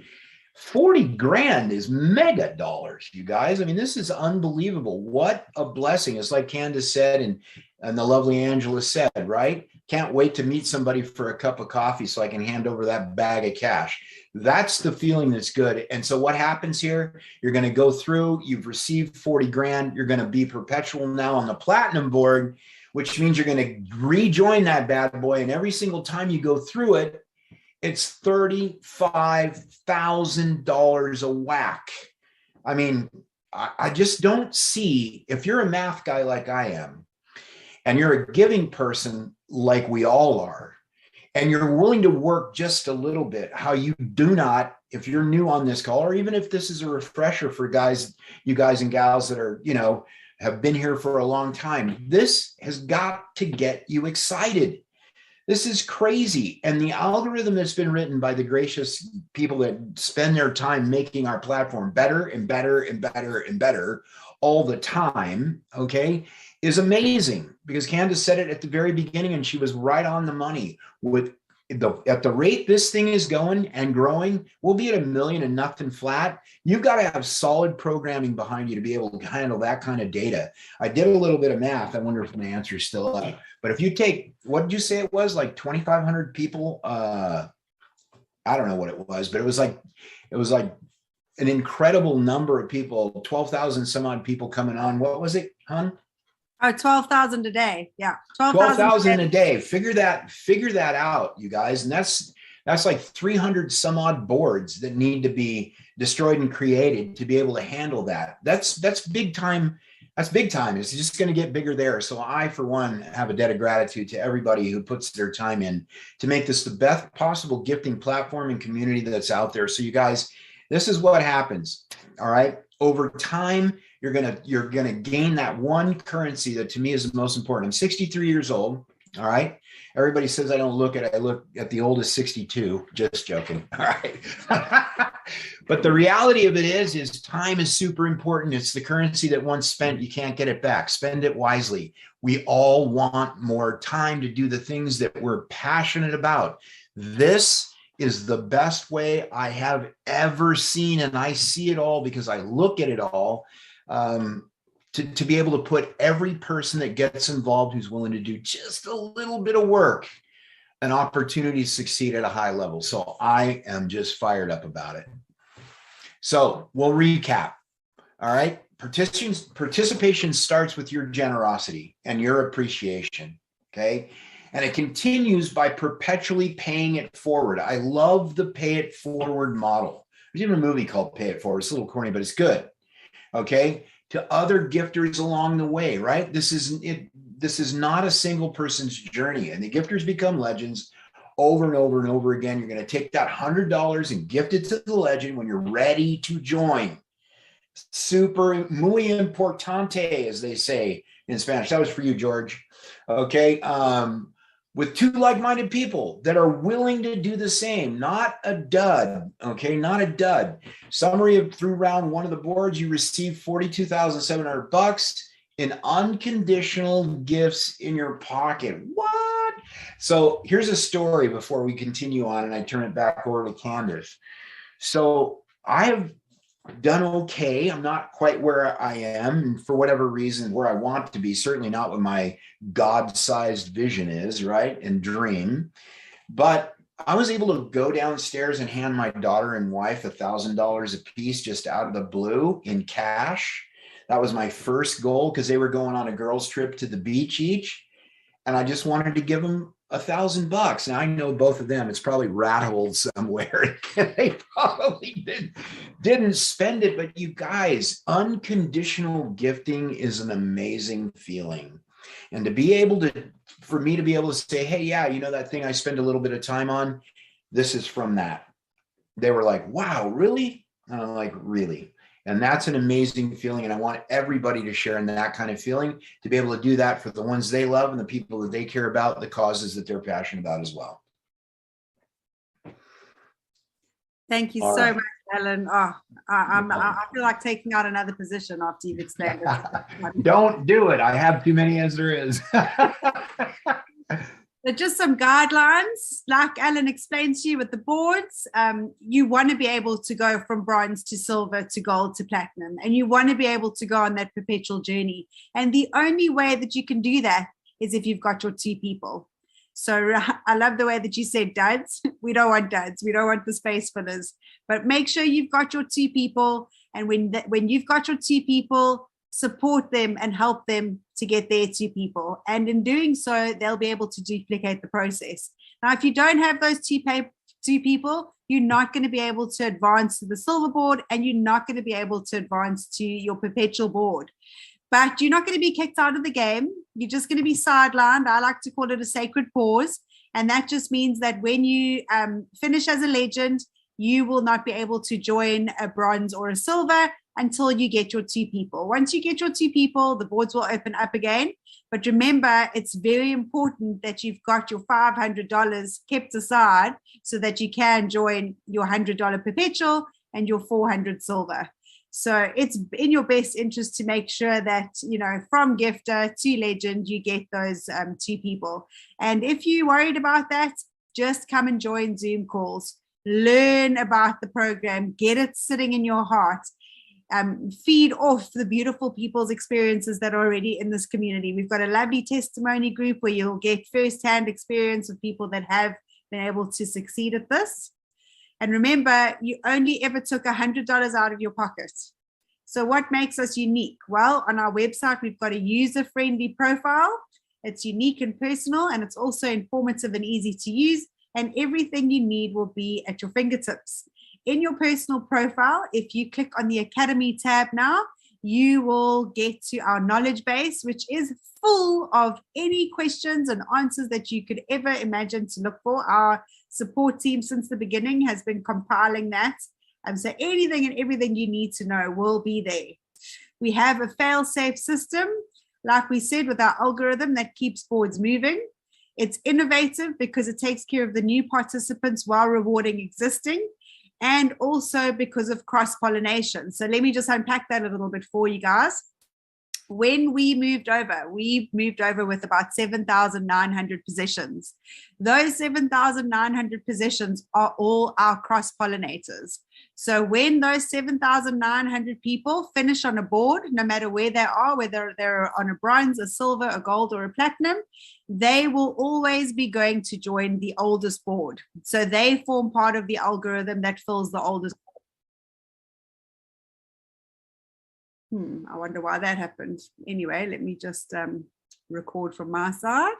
40 grand is mega dollars, you guys. I mean, this is unbelievable. What a blessing. It's like Candace said, and the lovely Angela said, right? Can't wait to meet somebody for a cup of coffee so I can hand over that bag of cash. That's the feeling that's good. And so what happens here? You're going to go through, you've received 40 grand. You're going to be perpetual now on the platinum board, which means you're going to rejoin that bad boy. And every single time you go through it, it's $35,000 a whack. I mean, I just don't see, if you're a math guy like I am, and you're a giving person like we all are, and you're willing to work just a little bit, how you do not, if you're new on this call, or even if this is a refresher for you guys and gals that are, have been here for a long time, this has got to get you excited. This is crazy. And the algorithm that's been written by the gracious people that spend their time making our platform better and better and better and better all the time, okay, is amazing. Because Candace said it at the very beginning, and she was right on the money. At the rate this thing is going and growing, we'll be at $1 million and nothing flat. You've got to have solid programming behind you to be able to handle that kind of data. I did a little bit of math. I wonder if my answer is still up. But if you take, what did you say it was, like 2,500 people? I don't know what it was, but it was like an incredible number of people, 12,000 some odd people coming on. What was it, hon?
Oh, 12,000 a day. Yeah.
12,000 a day. Figure that out, you guys. And that's like 300 some odd boards that need to be destroyed and created to be able to handle that. That's big time. That's big time. It's just going to get bigger there. So I, for one, have a debt of gratitude to everybody who puts their time in to make this the best possible gifting platform and community that's out there. So you guys, this is what happens. All right. Over time, you're gonna gain that one currency that to me is the most important. I'm 63 years old. All right. Everybody says I don't look at it. I look at the oldest 62. Just joking. All right. But the reality of it is time is super important. It's the currency that once spent, you can't get it back. Spend it wisely. We all want more time to do the things that we're passionate about. This is the best way I have ever seen. And I see it all because I look at it all. To be able to put every person that gets involved who's willing to do just a little bit of work, an opportunity to succeed at a high level. So I am just fired up about it. So we'll recap. All right. Participation starts with your generosity and your appreciation. Okay. And it continues by perpetually paying it forward. I love the pay it forward model. There's even a movie called Pay It Forward. It's a little corny, but it's good. Okay. To other gifters along the way, right? This is not a single person's journey, and the gifters become legends over and over and over again. You're going to take that $100 and gift it to the legend when you're ready to join. Super muy importante, as they say in Spanish. That was for you, George. Okay. With two like-minded people that are willing to do the same, not a dud, okay, not a dud. Summary of through round one of the boards, you received $42,700 in unconditional gifts in your pocket. What? So here's a story before we continue on, and I turn it back over to Candace. So I have done okay. I'm not quite where I am for whatever reason, where I want to be, certainly not what my God-sized vision is, right? And dream. But I was able to go downstairs and hand my daughter and wife $1,000 a piece just out of the blue in cash. That was my first goal because they were going on a girls' trip to the beach each. And I just wanted to give them $1,000. Now I know both of them. It's probably rat-holed somewhere. They probably didn't spend it. But you guys, unconditional gifting is an amazing feeling. And to be able to, for me to be able to say, hey, yeah, you know that thing I spend a little bit of time on, this is from that. They were like, wow, really? And I'm like, really? And that's an amazing feeling. And I want everybody to share in that kind of feeling, to be able to do that for the ones they love and the people that they care about, the causes that they're passionate about as well.
Thank you so much, Alan. Oh, I feel like taking out another position after you've explained it.
Don't do it. I have too many as there is.
But just some guidelines, like Alan explained to you with the boards. You want to be able to go from bronze to silver to gold to platinum, and you want to be able to go on that perpetual journey. And the only way that you can do that is if you've got your two people. So I love the way that you said duds. We don't want duds. We don't want the space fillers. But make sure you've got your two people. And when you've got your two people, support them and help them to get their two people. And in doing so, they'll be able to duplicate the process. Now, if you don't have those two people, you're not going to be able to advance to the silver board, and you're not going to be able to advance to your perpetual board. But you're not going to be kicked out of the game. You're just going to be sidelined. I like to call it a sacred pause. And that just means that when you finish as a legend, you will not be able to join a bronze or a silver until you get your two people. Once you get your two people, the boards will open up again. But remember, it's very important that you've got your $500 kept aside so that you can join your $100 perpetual and your $400 silver. So it's in your best interest to make sure that, you know, from gifter to legend, you get those two people. And if you're worried about that, just come and join Zoom calls. Learn about the program. Get it sitting in your heart. Feed off the beautiful people's experiences that are already in this community. We've got a lovely testimony group where you'll get firsthand experience of people that have been able to succeed at this. And remember, you only ever took $100 out of your pocket. So what makes us unique? Well, on our website, we've got a user-friendly profile. It's unique and personal, and it's also informative and easy to use. And everything you need will be at your fingertips. In your personal profile, if you click on the Academy tab now, you will get to our knowledge base, which is full of any questions and answers that you could ever imagine to look for. Our support team since the beginning has been compiling that. So anything and everything you need to know will be there. We have a fail-safe system, like we said, with our algorithm that keeps boards moving. It's innovative because it takes care of the new participants while rewarding existing, and also because of cross-pollination. So let me just unpack that a little bit for you guys. When we moved over with about 7,900 positions. Those 7,900 positions are all our cross-pollinators. So when those 7,900 people finish on a board, no matter where they are, whether they're on a bronze, a silver, a gold, or a platinum, they will always be going to join the oldest board. So they form part of the algorithm that fills the oldest. I wonder why that happened. Anyway, let me just record from my side.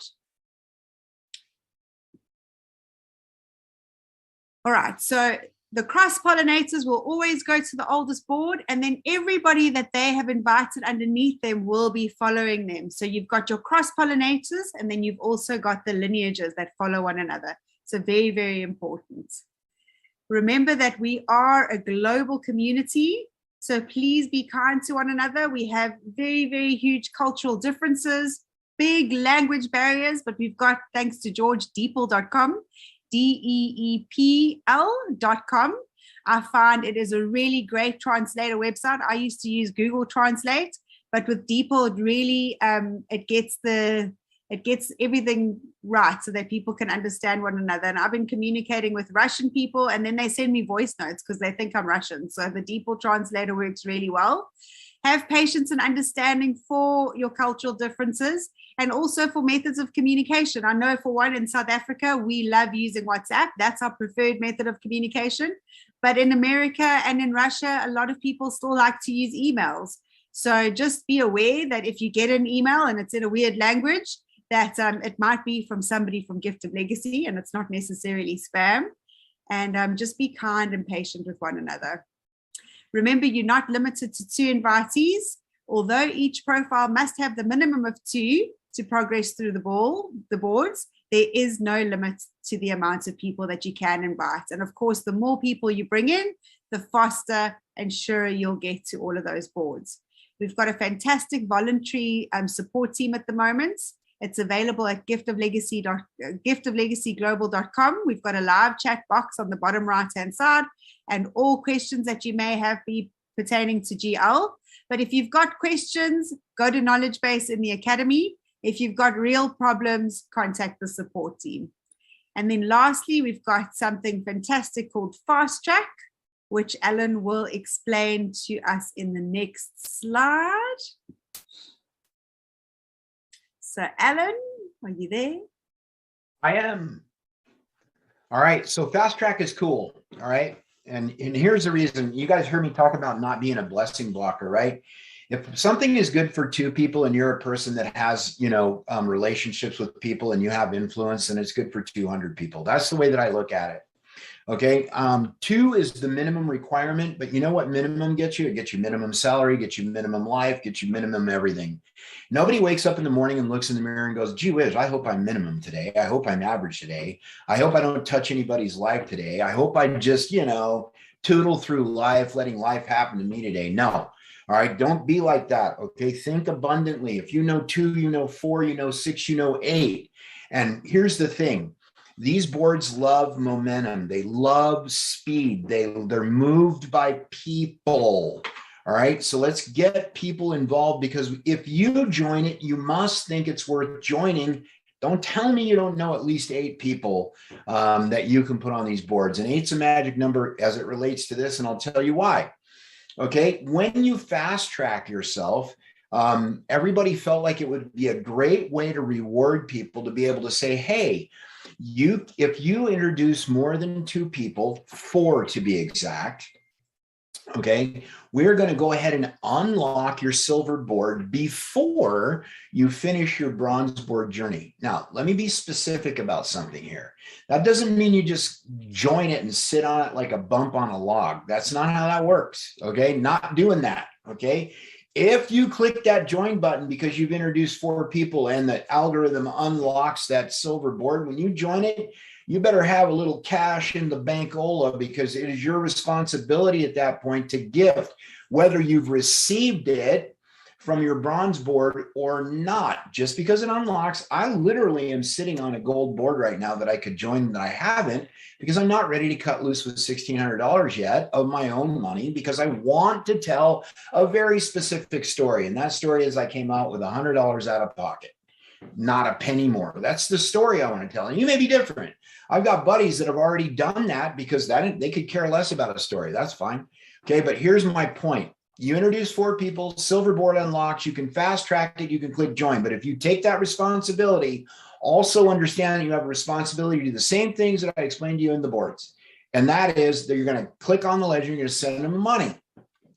All right, so the cross-pollinators will always go to the oldest board, and then everybody that they have invited underneath them will be following them. So you've got your cross-pollinators, and then you've also got the lineages that follow one another. So very, very important. Remember that we are a global community. So please be kind to one another. We have very, very huge cultural differences, big language barriers, but we've got, thanks to George, deepl.com, DEEPL.com. I find it is a really great translator website. I used to use Google Translate, but with DeepL, it really, it gets everything right so that people can understand one another. And I've been communicating with Russian people, and then they send me voice notes because they think I'm Russian. So the DeepL translator works really well. Have patience and understanding for your cultural differences, and also for methods of communication. I know for one, in South Africa, we love using WhatsApp. That's our preferred method of communication. But in America and in Russia, a lot of people still like to use emails. So just be aware that if you get an email and it's in a weird language, that it might be from somebody from Gift of Legacy, and it's not necessarily spam. And just be kind and patient with one another. Remember, you're not limited to 2 invitees. Although each profile must have the minimum of 2 to progress through the boards, there is no limit to the amount of people that you can invite. And of course, the more people you bring in, the faster and surer you'll get to all of those boards. We've got a fantastic voluntary support team at the moment. It's available at giftoflegacyglobal.com. We've got a live chat box on the bottom right-hand side, and all questions that you may have be pertaining to GL. But if you've got questions, go to Knowledge Base in the Academy. If you've got real problems, contact the support team. And then lastly, we've got something fantastic called Fast Track, which Alan will explain to us in the next slide. So Alan, are you there?
I am. All right. So Fast Track is cool. All right. And here's the reason. You guys heard me talk about not being a blessing blocker, right? If something is good for 2 people and you're a person that has, relationships with people and you have influence, then it's good for 200 people. That's the way that I look at it. Okay. 2 is the minimum requirement, but you know what minimum gets you? It gets you minimum salary, gets you minimum life, gets you minimum everything. Nobody wakes up in the morning and looks in the mirror and goes, gee whiz, I hope I'm minimum today. I hope I'm average today. I hope I don't touch anybody's life today. I hope I just, tootle through life, letting life happen to me today. No. All right. Don't be like that. Okay. Think abundantly. If you know 2, you know 4, you know 6, you know 8. And here's the thing. These boards love momentum. They love speed. They're moved by people. All right. So let's get people involved, because if you join it, you must think it's worth joining. Don't tell me you don't know at least 8 people that you can put on these boards. And 8's a magic number as it relates to this. And I'll tell you why. Okay. When you fast track yourself, everybody felt like it would be a great way to reward people to be able to say, hey, if you introduce more than 2 people, 4 to be exact, okay, we're going to go ahead and unlock your silver board before you finish your bronze board journey. Now, let me be specific about something here. That doesn't mean you just join it and sit on it like a bump on a log. That's not how that works. Okay, not doing that. Okay. If you click that join button because you've introduced 4 people and the algorithm unlocks that silver board, when you join it, you better have a little cash in the bankola, because it is your responsibility at that point to gift, whether you've received it from your bronze board or not. Just because it unlocks, I literally am sitting on a gold board right now that I could join that I haven't, because I'm not ready to cut loose with $1,600 yet of my own money, because I want to tell a very specific story. And that story is I came out with $100 out of pocket, not a penny more. That's the story I want to tell. And you may be different. I've got buddies that have already done that because they could care less about a story. That's fine. Okay, but here's my point. You introduce 4 people, silver board unlocks, you can fast track it, you can click join. But if you take that responsibility, also understand that you have a responsibility to do the same things that I explained to you in the boards. And that is that you're going to click on the ledger, you're going to send them money.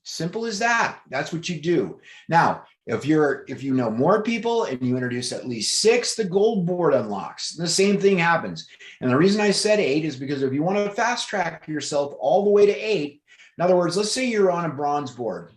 Simple as that. That's what you do. Now, if you know more people and you introduce at least 6, the gold board unlocks. The same thing happens. And the reason I said 8 is because if you want to fast track yourself all the way to 8, in other words, let's say you're on a bronze board,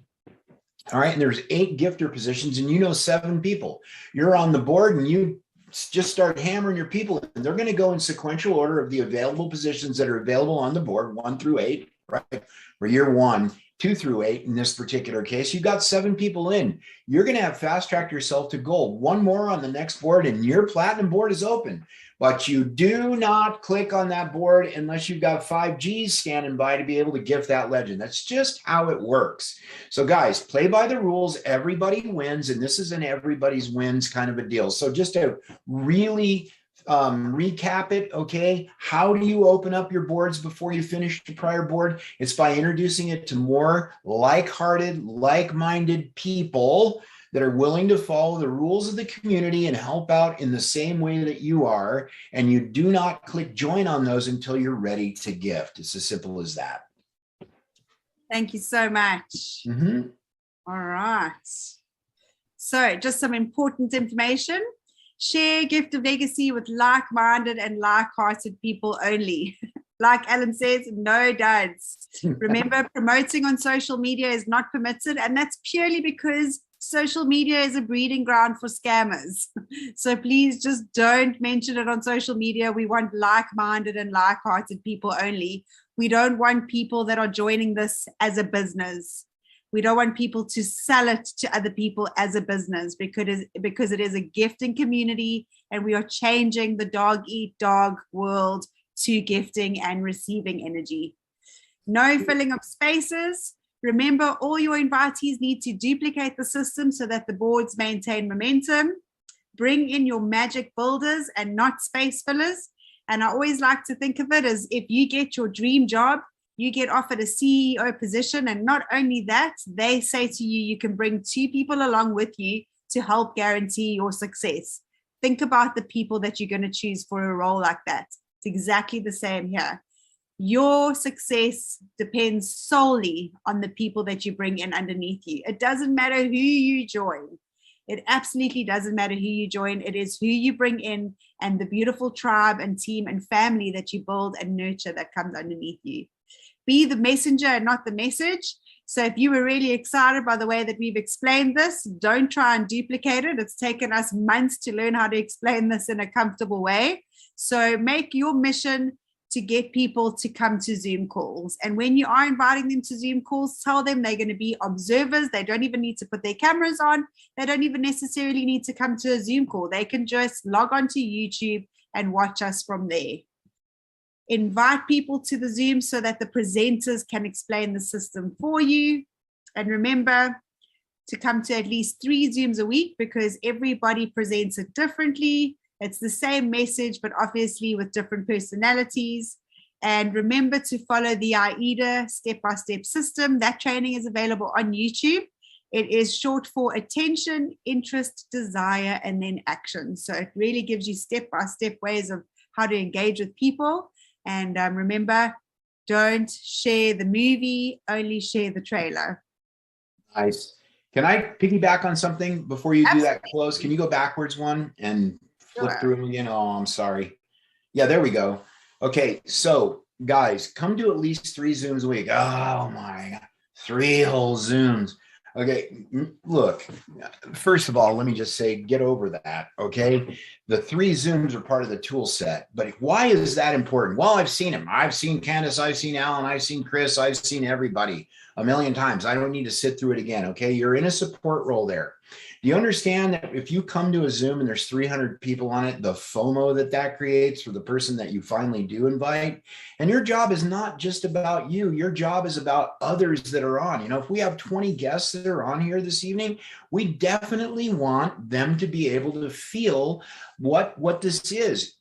all right, and there's 8 gifter positions and you know 7 people. You're on the board and you just start hammering your people, and they're going to go in sequential order of the available positions that are available on the board, 1 through 8, right? For year 1, 2 through 8 in this particular case, you've got 7 people in. You're going to have fast tracked yourself to gold. 1 more on the next board and your platinum board is open. But you do not click on that board unless you've got 5 Gs standing by to be able to gift that legend. That's just how it works. So guys, play by the rules. Everybody wins, and this is an everybody's wins kind of a deal. So just to really recap it, okay, how do you open up your boards before you finish the prior board? It's by introducing it to more like-hearted, like-minded people that are willing to follow the rules of the community and help out in the same way that you are. And you do not click join on those until you're ready to gift. It's as simple as that.
Thank you so much.
Mm-hmm.
All right. So just some important information. Share gift of legacy with like-minded and like-hearted people only. Like Alan says, no duds. Remember, promoting on social media is not permitted, and that's purely because social media is a breeding ground for scammers. So please just don't mention it on social media. We want like-minded and like-hearted people only. We don't want people that are joining this as a business. We don't want people to sell it to other people as a business, because it is a gifting community, and we are changing the dog-eat-dog world to gifting and receiving energy. No filling of spaces. Remember, all your invitees need to duplicate the system so that the boards maintain momentum. Bring in your magic builders and not space fillers. And I always like to think of it as, if you get your dream job, you get offered a CEO position. And not only that, they say to you, you can bring 2 people along with you to help guarantee your success. Think about the people that you're going to choose for a role like that. It's exactly the same here. Your success depends solely on the people that you bring in underneath you. It doesn't matter who you join. It absolutely doesn't matter who you join. It is who you bring in and the beautiful tribe and team and family that you build and nurture that comes underneath you. Be the messenger and not the message. So if you were really excited by the way that we've explained this, don't try and duplicate it. It's taken us months to learn how to explain this in a comfortable way. So make your mission to get people to come to Zoom calls. And when you are inviting them to Zoom calls, tell them they're going to be observers. They don't even need to put their cameras on. They don't even necessarily need to come to a Zoom call. They can just log on to YouTube and watch us from there. Invite people to the Zoom so that the presenters can explain the system for you. And remember to come to at least 3 Zooms a week, because everybody presents it differently. It's the same message, but obviously with different personalities. And remember to follow the AIDA step-by-step system. That training is available on YouTube. It is short for attention, interest, desire, and then action. So it really gives you step-by-step ways of how to engage with people. And remember, don't share the movie, only share the trailer.
Nice. Can I piggyback on something before you do that close? Can you go backwards one and flip through them again? Oh, I'm sorry. Yeah, there we go. Okay, so guys, come to at least 3 Zooms a week. Oh my God, 3 whole Zooms. Okay, look, first of all, let me just say, get over that, okay? The 3 Zooms are part of the tool set, but why is that important? Well, I've seen them. I've seen Candace, I've seen Alan, I've seen Chris, I've seen everybody. a million times. I don't need to sit through it again. Okay. You're in a support role there. Do you understand that if you come to a Zoom and there's 300 people on it, the FOMO that creates for the person that you finally do invite? And your job is not just about you. Your job is about others that are on. You know, if we have 20 guests that are on here this evening, we definitely want them to be able to feel what this is.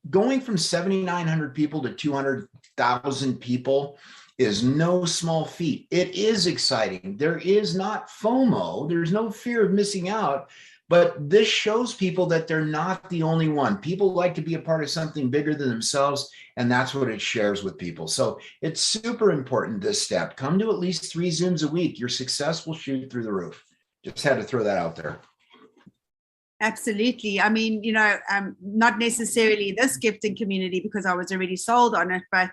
Going from 7,900 people to 200,000 people is no small feat. It is exciting. There is not FOMO. There's no fear of missing out. But this shows people that they're not the only one. People like to be a part of something bigger than themselves, and that's what it shares with people. So it's super important, this step. Come to at least 3 Zooms a week. Your success will shoot through the roof. Just had to throw that out there.
Absolutely. I mean, you know, not necessarily this gifting community because I was already sold on it, but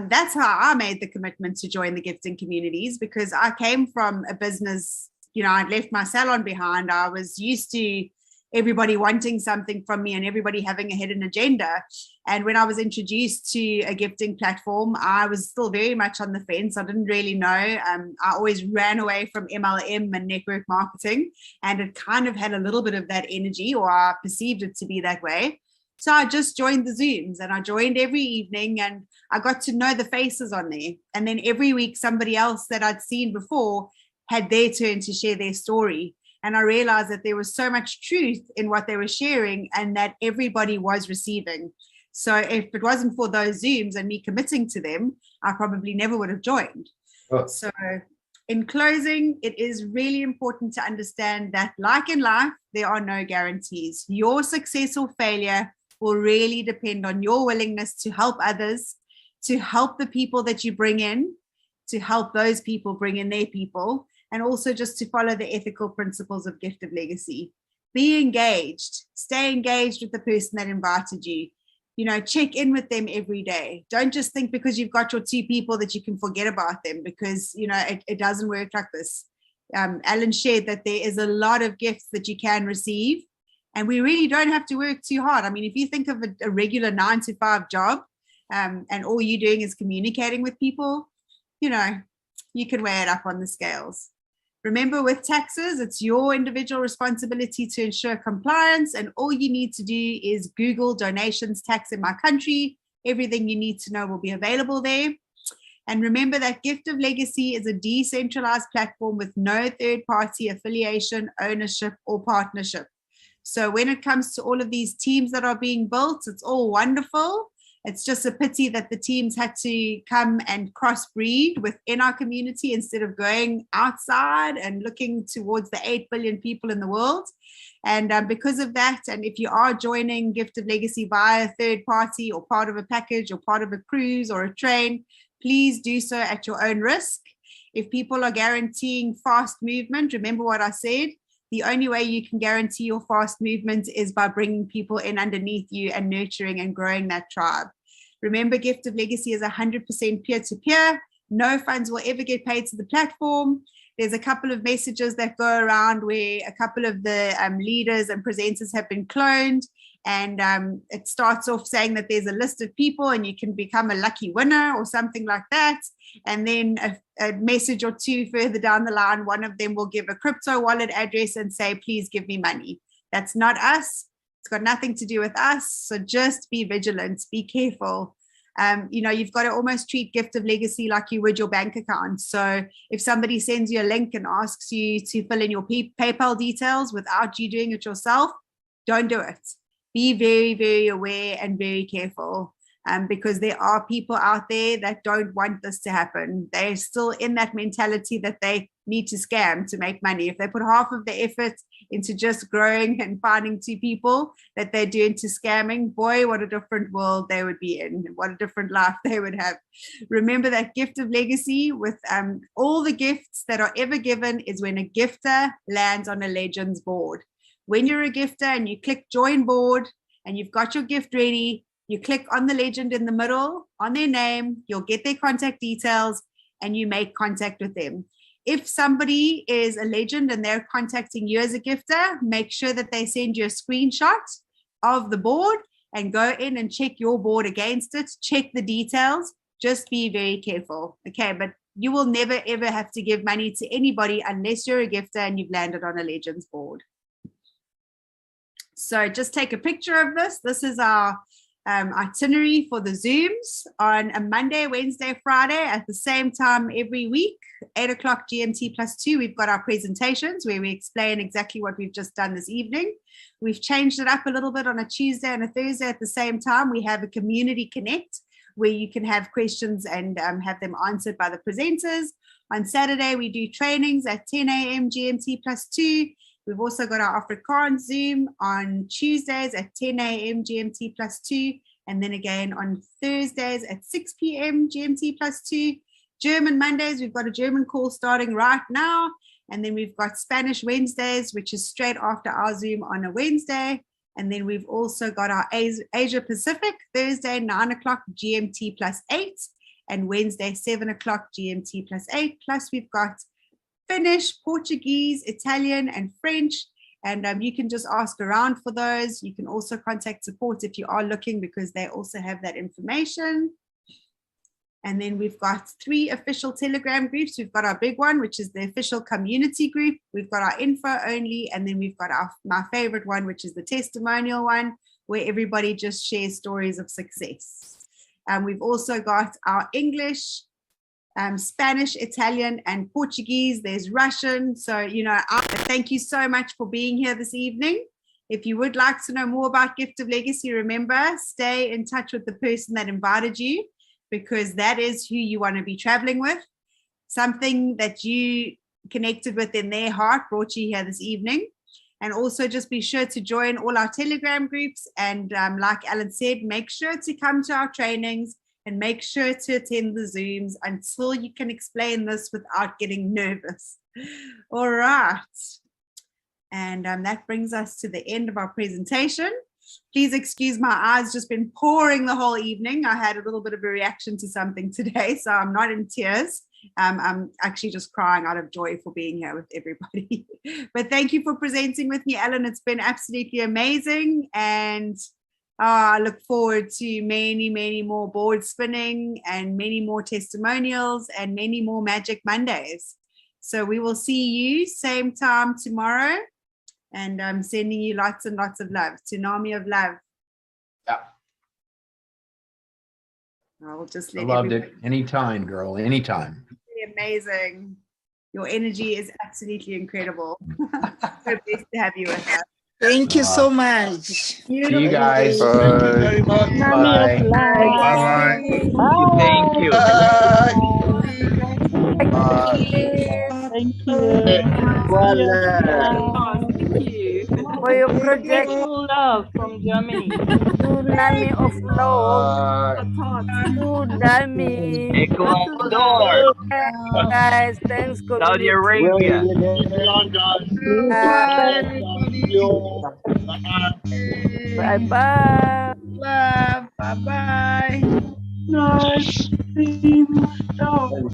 that's how I made the commitment to join the gifting communities, because I came from a business, you know, I'd left my salon behind. I was used to everybody wanting something from me and everybody having a hidden agenda. And when I was introduced to a gifting platform, I was still very much on the fence. I didn't really know. I always ran away from MLM and network marketing, and it kind of had a little bit of that energy, or I perceived it to be that way. So I just joined the Zooms, and I joined every evening, and I got to know the faces on there. And then every week, somebody else that I'd seen before had their turn to share their story. And I realized that there was so much truth in what they were sharing, and that everybody was receiving. So if it wasn't for those Zooms and me committing to them, I probably never would have joined. Oh. So in closing, it is really important to understand that, like in life, there are no guarantees. Your success or failure will really depend on your willingness to help others, to help the people that you bring in, to help those people bring in their people, and also just to follow the ethical principles of Gift of Legacy. Be engaged, stay engaged with the person that invited you. You know, check in with them every day. Don't just think because you've got your 2 people that you can forget about them, because, you know, it doesn't work like this. Alan shared that there is a lot of gifts that you can receive, and we really don't have to work too hard. I mean, if you think of a regular 9-to-5 job, and all you're doing is communicating with people, you know, you can weigh it up on the scales. Remember, with taxes, it's your individual responsibility to ensure compliance, and all you need to do is Google donations tax in my country. Everything you need to know will be available there. And remember that Gift of Legacy is a decentralized platform with no third-party affiliation, ownership, or partnership. So when it comes to all of these teams that are being built, it's all wonderful. It's just a pity that the teams had to come and crossbreed within our community instead of going outside and looking towards the 8 billion people in the world. And because of that, and if you are joining Gift of Legacy via a third party or part of a package or part of a cruise or a train, please do so at your own risk. If people are guaranteeing fast movement, remember what I said. The only way you can guarantee your fast movement is by bringing people in underneath you and nurturing and growing that tribe. Remember, Gift of Legacy is 100% peer-to-peer. No funds will ever get paid to the platform. There's a couple of messages that go around where a couple of the leaders and presenters have been cloned. And it starts off saying that there's a list of people and you can become a lucky winner or something like that. And then a message or 2 further down the line, one of them will give a crypto wallet address and say, please give me money. That's not us. It's got nothing to do with us. So just be vigilant, be careful. You know, you've got to almost treat Gift of Legacy like you would your bank account. So if somebody sends you a link and asks you to fill in your PayPal details without you doing it yourself, don't do it. Be very, very aware and very careful, because there are people out there that don't want this to happen. They're still in that mentality that they need to scam to make money. If they put half of the effort into just growing and finding 2 people that they're doing to scamming, boy, what a different world they would be in. What a different life they would have. Remember that Gift of Legacy with all the gifts that are ever given is when a gifter lands on a Legends board. When you're a gifter and you click join board and you've got your gift ready, you click on the legend in the middle, on their name, you'll get their contact details and you make contact with them. If somebody is a legend and they're contacting you as a gifter, make sure that they send you a screenshot of the board and go in and check your board against it. Check the details. Just be very careful. Okay, but you will never, ever have to give money to anybody unless you're a gifter and you've landed on a Legends board. So just take a picture of this. This is our itinerary for the Zooms on a Monday, Wednesday, Friday at the same time every week, 8 o'clock GMT +2. We've got our presentations where we explain exactly what we've just done this evening. We've changed it up a little bit on a Tuesday and a Thursday at the same time. We have a community connect where you can have questions and have them answered by the presenters. On Saturday, we do trainings at 10 a.m. GMT +2. We've also got our Afrikaans Zoom on Tuesdays at 10 a.m. GMT +2, and then again on Thursdays at 6 p.m. GMT +2. German Mondays, we've got a German call starting right now, and then we've got Spanish Wednesdays, which is straight after our Zoom on a Wednesday, and then we've also got our Asia Pacific, Thursday 9 o'clock GMT +8, and Wednesday 7 o'clock GMT +8, plus we've got Finnish, Portuguese, Italian, and French. And you can just ask around for those. You can also contact support if you are looking, because they also have that information. And then we've got 3 official Telegram groups. We've got our big one, which is the official community group. We've got our info only. And then we've got my favorite one, which is the testimonial one, where everybody just shares stories of success. We've also got our English, Spanish, Italian, and Portuguese. There's Russian. So, thank you so much for being here this evening. If you would like to know more about Gift of Legacy, remember, stay in touch with the person that invited you, because that is who you want to be traveling with. Something that you connected with in their heart brought you here this evening. And also just be sure to join all our Telegram groups. And like Alan said, make sure to come to our trainings and make sure to attend the Zooms until you can explain this without getting nervous. All right. And that brings us to the end of our presentation. Please excuse my eyes, just been pouring the whole evening. I had a little bit of a reaction to something today, so I'm not in tears. I'm actually just crying out of joy for being here with everybody. But thank you for presenting with me, Ellen. It's been absolutely amazing. And I look forward to many, many more board spinning and many more testimonials and many more Magic Mondays. So we will see you same time tomorrow. And I'm sending you lots and lots of love. Tsunami of love.
Yeah.
I will just
I loved it. Anytime, girl. Anytime.
Amazing. Your energy is absolutely incredible. So blessed to have you with us.
Thank you so much.
See you guys.
Thank you very much.
Bye.
Bye-bye.
Thank you.
Thank you.
Thank you.
For your project,
Full love from Germany.
tsunami of love. Tsunami.
Ecuador.
Guys, thanks,
Saudi
community.
Arabia.
Bye-bye.
Love. Bye-bye.
Nice.